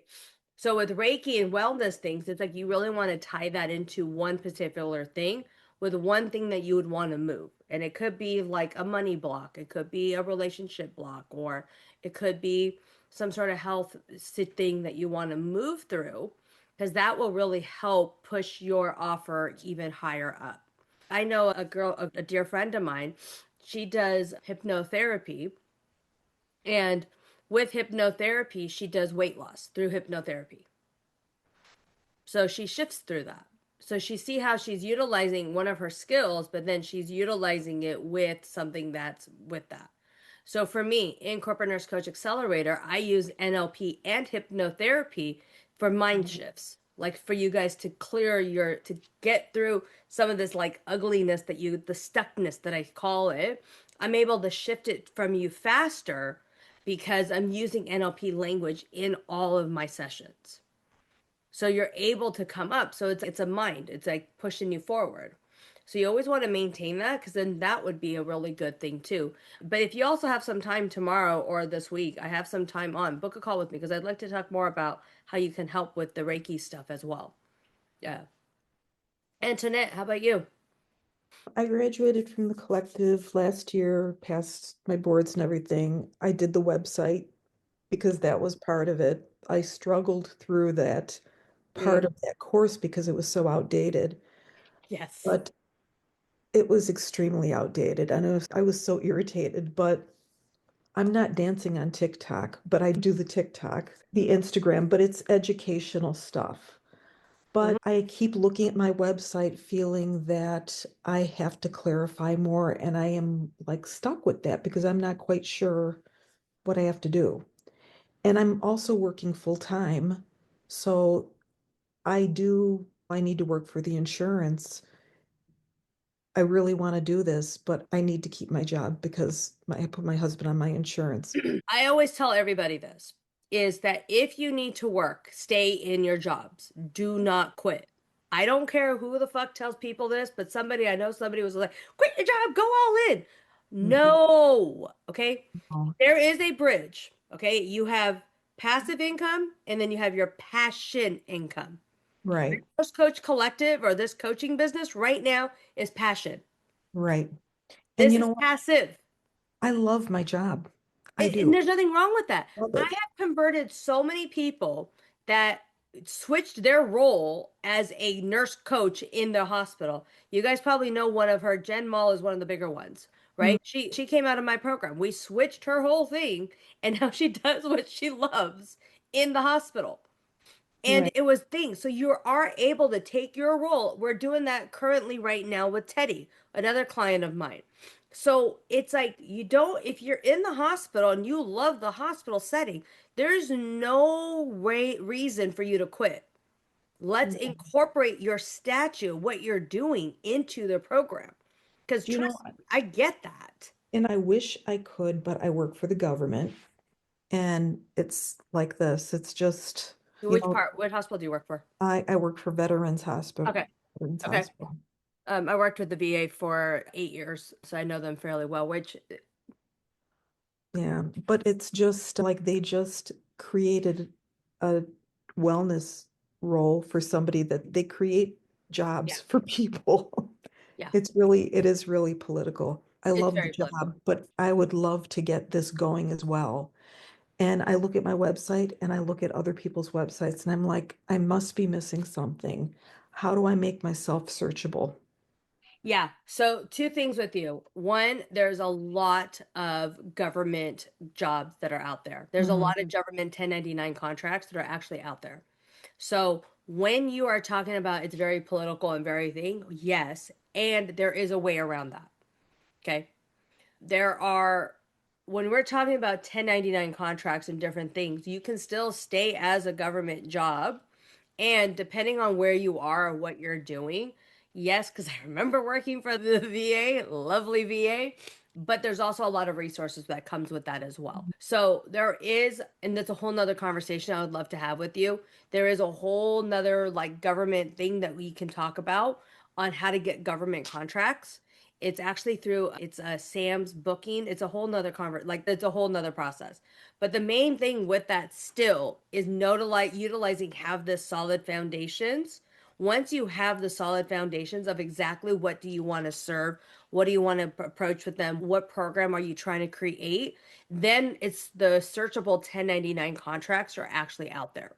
So with Reiki and wellness things, it's like you really want to tie that into one particular thing with one thing that you would want to move. And it could be like a money block, it could be a relationship block, or it could be some sort of health thing that you want to move through because that will really help push your offer even higher up. I know a girl, a dear friend of mine, she does hypnotherapy. And with hypnotherapy, she does weight loss through hypnotherapy. So she shifts through that. So she see how she's utilizing one of her skills, but then she's utilizing it with something that's with that. So for me, in Corporate Nurse Coach Accelerator, I use NLP and hypnotherapy for mind shifts. Like for you guys to clear your to get through some of this like ugliness that you the stuckness that I call it. I'm able to shift it from you faster because I'm using NLP language in all of my sessions. So you're able to come up. So it's a mind. It's like pushing you forward. So you always want to maintain that because then that would be a really good thing too. But if you also have some time tomorrow or this week, I have some time on, book a call with me because I'd like to talk more about how you can help with the Reiki stuff as well. Yeah. Antoinette, how about you? I graduated from the collective last year, passed my boards and everything. I did the website because that was part of it. I struggled through that part Mm, of that course because it was so outdated, yes. but it was extremely outdated. And I was so irritated, but I'm not dancing on TikTok, but I do the TikTok, the Instagram, but it's educational stuff. Mhm. But I keep looking at my website feeling that I have to clarify more, and I am like stuck with that because I'm not quite sure what I have to do. And I'm also working full time. So I need to work for the insurance. I really want to do this, but I need to keep my job because I put my husband on my insurance. I always tell everybody this is that if you need to work, stay in your jobs. Do not quit. I don't care who the fuck tells people this, but somebody I know somebody was like, quit your job, go all in. Mhm. No. Okay. Oh, There is a bridge. Okay. You have passive income and then you have your passion income. right, This coach collective or this coaching business right now is passion. right. And This you is know what? passive. I love my job. I And do. there's nothing wrong with that. Love I it. have converted so many people that switched their role as a nurse coach in the hospital. You guys probably know one of her, Jen Mall is one of the bigger ones, Mm, right? She came out of my program. We switched her whole thing and now she does what she loves in the hospital. And right. it was things. So you are able to take your role. We're doing that currently right now with Teddy, another client of mine. So it's like you don't, if you're in the hospital and you love the hospital setting, there's no way, reason for you to quit. Let's No. incorporate your statue, what you're doing into the program. Because Do you know, trust me, I get that. and I wish I could, but I work for the government and it's like this. It's just, Which part, what hospital do you work for? I work for Veterans Hospital, Okay. Veterans Okay. Hospital. I worked with the VA for 8 years, so I know them fairly well, which Yeah, but it's just like they just created a wellness role for somebody that they create jobs Yeah. for people. Yeah. It is really political. I It's love the very political. job, but I would love to get this going as well. And I look at my website and I look at other people's websites and I'm like, I must be missing something. How do I make myself searchable? Yeah. So, two things with you. One, there's a lot of government jobs that are out there. There's a lot Mhm. of government 1099 contracts that are actually out there. So, when you are talking about it's very political and very thing, yes, and there is a way around that. Okay. There are, when we're talking about 1099 contracts and different things, you can still stay as a government job. And depending on where you are or what you're doing, yes, because I remember working for the VA, lovely VA, but there's also a lot of resources that comes with that as well. So there is, and that's a whole nother conversation I would love to have with you. There is a whole nother like government thing that we can talk about on how to get government contracts. It's actually through it's a Sam's booking. It's a whole nother like it's a whole nother process. But the main thing with that still is utilizing have the solid foundations. Once you have the solid foundations of exactly what do you want to serve, what do you want to approach with them, what program are you trying to create, then it's the searchable 1099 contracts are actually out there.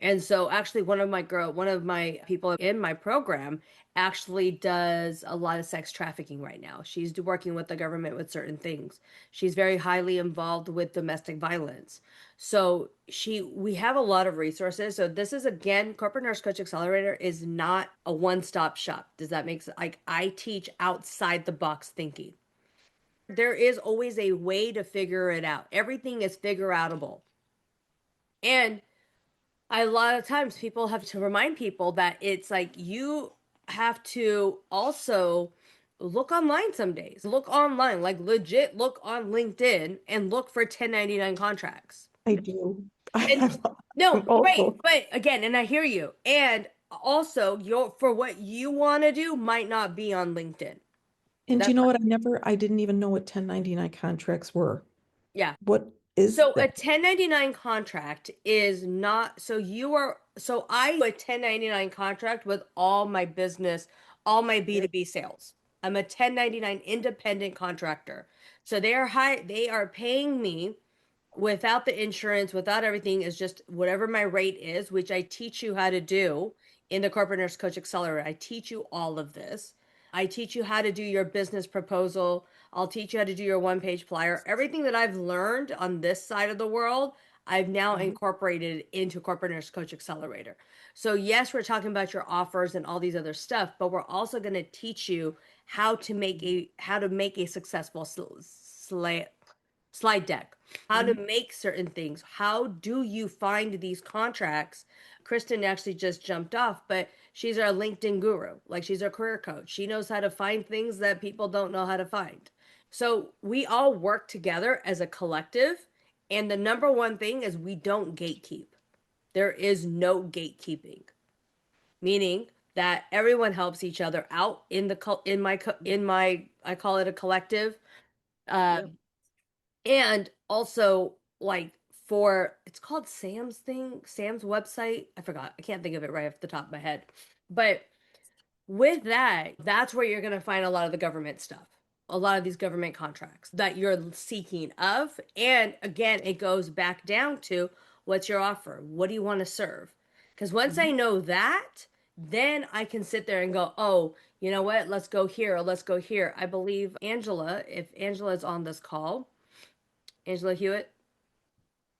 And so actually one of my people in my program actually does a lot of sex trafficking right now. She's working with the government with certain things. She's very highly involved with domestic violence. So we have a lot of resources. So this is again, Corporate Nurse Coach Accelerator is not a one-stop shop. Does that make sense? Like I teach outside the box thinking. There is always a way to figure it out. Everything is figure outable. And a lot of times people have to remind people that it's like you have to also look online some days. Look online, like legit look on LinkedIn and look for 1099 contracts. I do. And no, I'm right, also, but again, and I hear you. And also your for what you want to do might not be on LinkedIn. and you That's know what? I didn't even know what 1099 contracts were. yeah. What is So a that? 1099 contract is not so you are so I do a 1099 contract with all my business, all my B2B sales. I'm a 1099 independent contractor. So they are paying me without the insurance, without everything, is just whatever my rate is, which I teach you how to do in the Corporate Nurse Coach Accelerator. I teach you all of this. I teach you how to do your business proposal. I'll teach you how to do your one page flyer. Everything that I've learned on this side of the world, I've now incorporated into Corporate Nurse Coach Accelerator. So, yes, we're talking about your offers and all these other stuff, but we're also going to teach you how to make a successful slide deck, how to make certain things. How do you find these contracts? Kristen actually just jumped off, but she's our LinkedIn guru. Like she's our career coach. She knows how to find things that people don't know how to find. So we all work together as a collective. And the number one thing is we don't gatekeep. There is no gatekeeping, meaning that everyone helps each other out in my I call it a collective. Yeah. And also like for it's called Sam's website. I forgot. I can't think of it right off the top of my head. But with that, that's where you're going to find a lot of the government stuff. A lot of these government contracts that you're seeking of. And again, it goes back down to what's your offer? What do you want to serve? Because once I know that, then I can sit there and go, oh, you know what? Let's go here or let's go here. I believe Angela, if Angela is on this call, Angela Hewitt.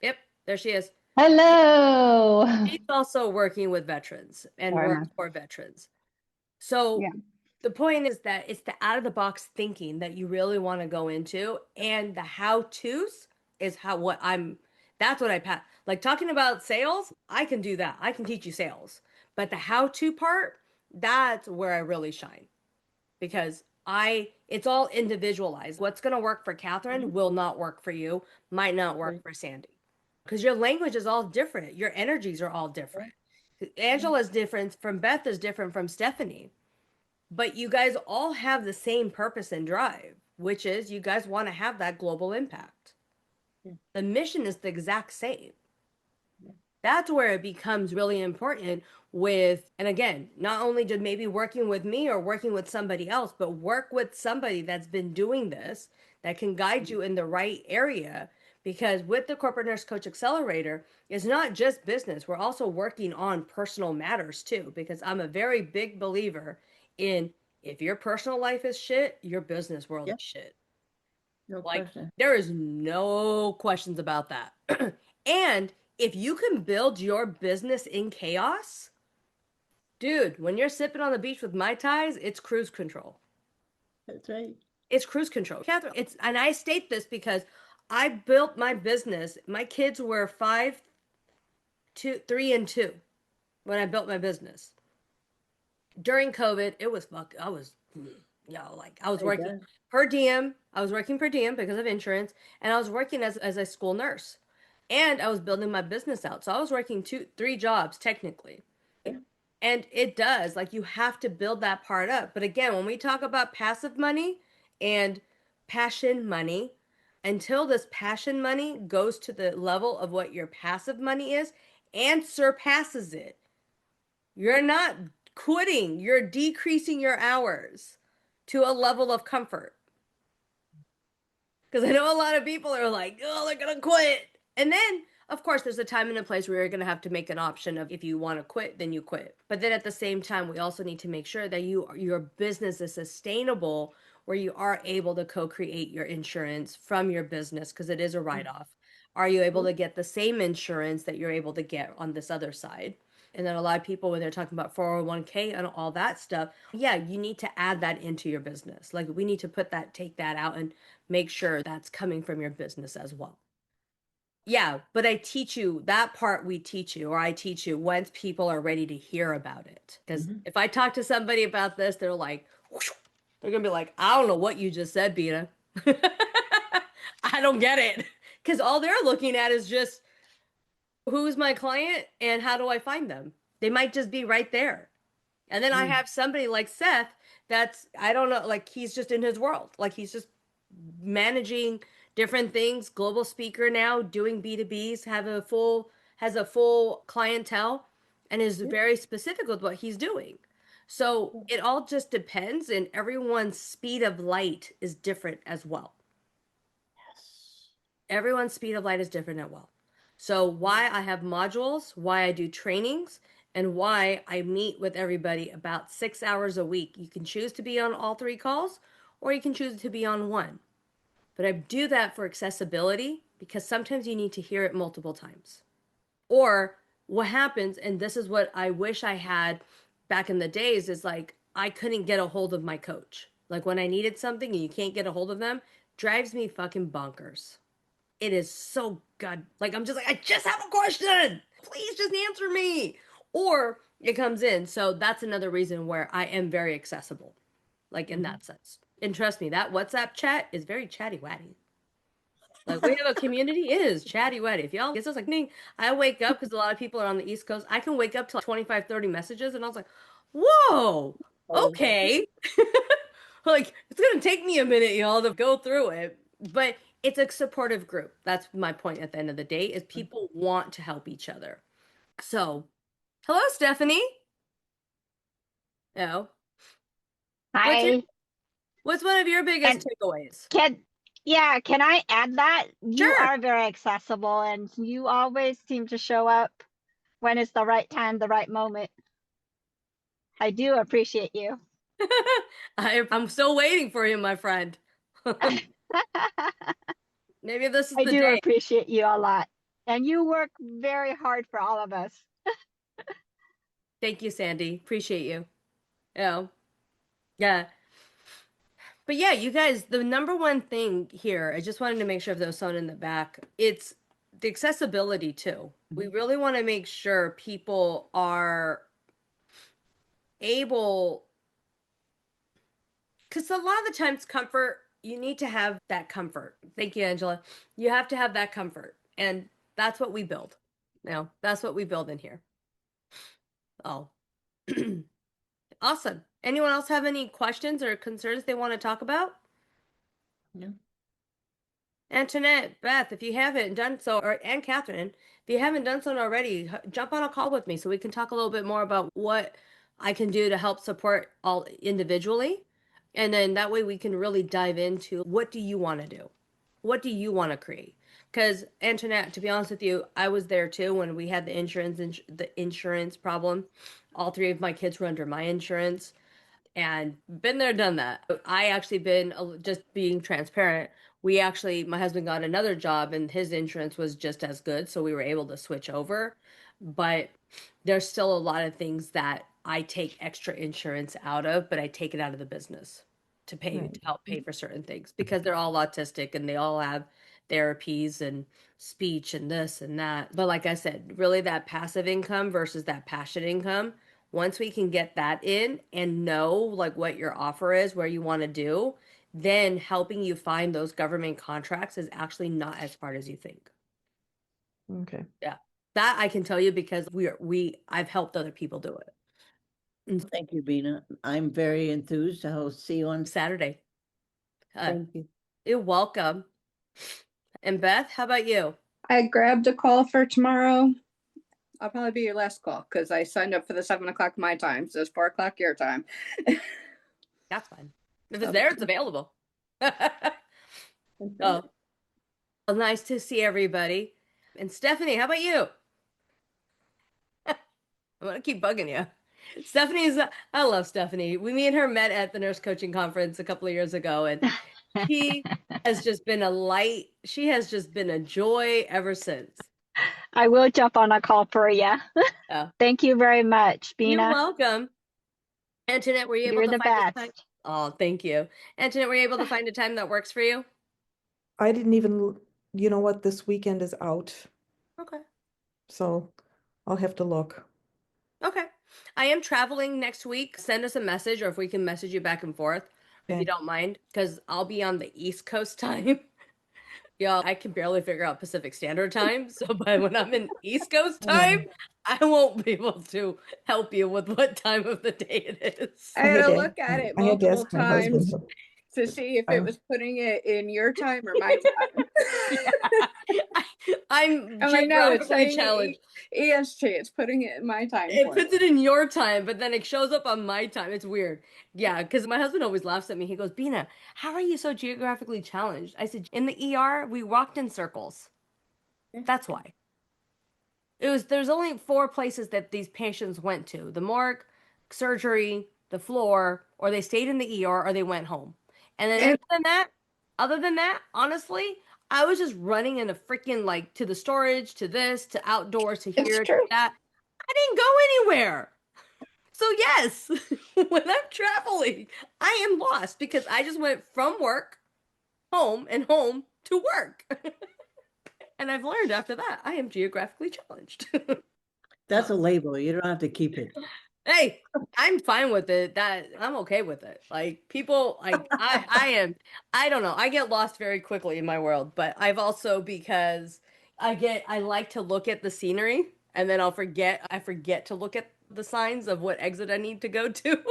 Yep, there she is. Hello. She's also working with veterans and Sorry, works Mark. for veterans. So Yeah. the point is that it's the out of the box thinking that you really want to go into, and the how to's is that's what I pass. Like talking about sales, I can do that. I can teach you sales. But the how to part, that's where I really shine because it's all individualized. What's going to work for Catherine will not work for you, might not work Right. for Sandy. Because your language is all different. Your energies are all different. Angela's different from Beth is different from Stephanie. But you guys all have the same purpose and drive, which is you guys want to have that global impact. Yeah. The mission is the exact same. That's where it becomes really important with, and again, not only just maybe working with me or working with somebody else, but work with somebody that's been doing this that can guide you in the right area. Because with the Corporate Nurse Coach Accelerator, it's not just business. We're also working on personal matters too, because I'm a very big believer in if your personal life is shit, your business world Yeah, is shit. no Like, question. there is no questions about that. And if you can build your business in chaos, dude, when you're sipping on the beach with Mai Tais, it's cruise control. That's right. It's cruise control. Catherine, and I state this because I built my business. My kids were 5, 2, 3, and 2 when I built my business. During COVID, it was I was, like I was I working bet. per diem. I was working per diem because of insurance, and I was working as a school nurse, and I was building my business out. So I was working 2, 3 jobs technically. Yeah. And it does, like you have to build that part up. But again, when we talk about passive money and passion money, until this passion money goes to the level of what your passive money is and surpasses it, you're not quitting, you're decreasing your hours to a level of comfort. Because I know a lot of people are like, oh, they're going to quit. And then, of course, there's a time and a place where you're going to have to make an option of if you want to quit, then you quit. But then at the same time, we also need to make sure that your business is sustainable, where you are able to co-create your insurance from your business because it is a write-off. Are you able to get the same insurance that you're able to get on this other side? And then a lot of people, when they're talking about 401k and all that stuff, yeah, you need to add that into your business. Like we need to take that out and make sure that's coming from your business as well. Yeah, but I teach you that part, we teach you, or I teach you once people are ready to hear about it. Because if I talk to somebody about this, they're like, whoosh, they're gonna be like, I don't know what you just said, Bina. I don't get it. Because all they're looking at is just who's my client and how do I find them? They might just be right there. And then I have somebody like Seth that's, I don't know, like he's just in his world. Like he's just managing different things, global speaker now, doing B2Bs, has a full clientele and is very specific with what he's doing. So it all just depends, and everyone's speed of light is different as well. Everyone's speed of light is different as well. So why I have modules, why I do trainings, and why I meet with everybody about 6 hours a week. You can choose to be on all 3 calls, or you can choose to be on one. But I do that for accessibility because sometimes you need to hear it multiple times. Or what happens, and this is what I wish I had back in the days, is like I couldn't get a hold of my coach. Like when I needed something and you can't get a hold of them, drives me fucking bonkers. It is so good. Like I'm just like, I just have a question. Please just answer me. Or it comes in. So that's another reason where I am very accessible, like in that sense. And trust me, that WhatsApp chat is very chatty watty. Like we have a community, it is chatty watty. If y'all get us like me, I wake up because a lot of people are on the East Coast. I can wake up to like 25, 30 messages, and I was like, whoa, okay. Like it's gonna take me a minute, y'all, to go through it. But it's a supportive group. That's my point at the end of the day, is people want to help each other. So, hello, Stephanie. Oh, what's your Hi. what's one of your biggest And takeaways? can I add that? You Sure. are very accessible and you always seem to show up when it's the right time, the right moment. I do appreciate you. I'm still waiting for you, my friend. Maybe this is I the do day. appreciate you a lot. And you work very hard for all of us. Thank you, Sandy. Appreciate you. Yeah. Yeah. But yeah, you guys, the number one thing here, I just wanted to make sure if there was someone in the back, it's the accessibility too. We really want to make sure people are able, because a lot of the times comfort, you need to have that comfort. Thank you, Angela. You have to have that comfort. And that's what we build. That's what we build in here. Oh, awesome. Anyone else have any questions or concerns they want to talk about? No. Antoinette, Beth, if you haven't done so, and Catherine, if you haven't done so already, jump on a call with me so we can talk a little bit more about what I can do to help support all individually. And then that way we can really dive into what do you want to do? What do you want to create? Because Antoinette, to be honest with you, I was there too when we had the insurance problem. All three of my kids were under my insurance and been there, done that. I actually been just being transparent. We actually, my husband got another job and his insurance was just as good, so we were able to switch over. But there's still a lot of things that I take extra insurance out of, but I take it out of the business to pay Right. to help pay for certain things because they're all autistic and they all have therapies and speech and this and that. But like I said, really that passive income versus that passion income, once we can get that in and know like what your offer is, where you want to do, then helping you find those government contracts is actually not as hard as you think. Okay. Yeah. That I can tell you because I've helped other people do it. And Thank you, Bina. I'm very enthused. I'll see you on Saturday. Thank you. You're welcome. And Beth, how about you? I grabbed a call for tomorrow. I'll probably be your last call because I signed up for the 7 o'clock my time, so it's 4 o'clock your time. That's fine. If it's there, it's available. Oh, well, nice to see everybody. And Stephanie, how about you? I'm gonna keep bugging you. I love Stephanie. Me and her met at the nurse coaching conference a couple of years ago, and she has just been a light. She has just been a joy ever since. I will jump on a call for you. Oh, Thank you very much, you're Bina. welcome. Antoinette, were you able You're to the find a best. time? Oh, thank you. Antoinette, were you able to find a time that works for you? I didn't even, you know what, this weekend is out, Okay. so I'll have to look. Okay. I am traveling next week. Send us a message or if we can message you back and forth if you Okay. don't mind, because I'll be on the East Coast time. Y'all, I can barely figure out Pacific Standard Time. So by when I'm in East Coast time, I won't be able to help you with what time of the day it is. I had to look at it I had to multiple ask my husband. times to see if it I'm- was putting it in your time or my time. I'm I'm like, no, it's geographically saying challenged. EST. It's putting it in my time. It puts it in your time, but then it shows up on my time. It's weird. Yeah, because my husband always laughs at me. He goes, Bina, how are you so geographically challenged? I said, in the ER, we walked in circles. That's why. There's only four places that these patients went to: the morgue, surgery, the floor, or they stayed in the ER or they went home. And then And other than that, honestly, I was just running in a freaking like to the storage, to this, to outdoors, to it's here, to true. that. I didn't go anywhere. So yes, when I'm traveling, I am lost because I just went from work, home, and home to work. And I've learned after that, I am geographically challenged. That's a label. You don't have to keep it. Hey, I'm fine with it. That I'm okay with it. Like people, like I don't know. I get lost very quickly in my world, but I've also because I like to look at the scenery and then I forget to look at the signs of what exit I need to go to.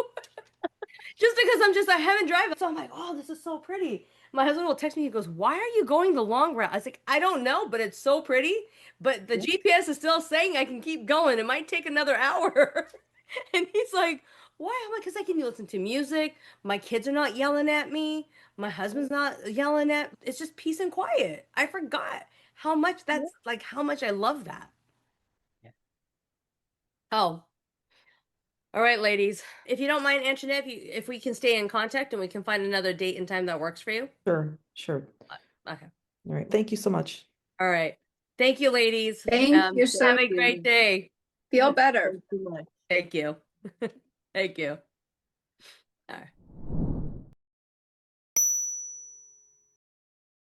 Just because I haven't driven. So I'm like, oh, this is so pretty. My husband will text me, he goes, why are you going the long route? I was like, I don't know, but it's so pretty. But the GPS is still saying I can keep going. It might take another hour. And he's like, why? I'm like, because I can listen to music. My kids are not yelling at me. My husband's not yelling at. It's just peace and quiet. I forgot how much that's like how much I love that. Oh, all right, ladies. If you don't mind, Antoinette, if we can stay in contact and we can find another date and time that works for you. Sure. Okay. All right. Thank you so much. All right. Thank you, ladies. Thank you, Have Sue. a great day. Feel better. Too much. Thank you. Thank you.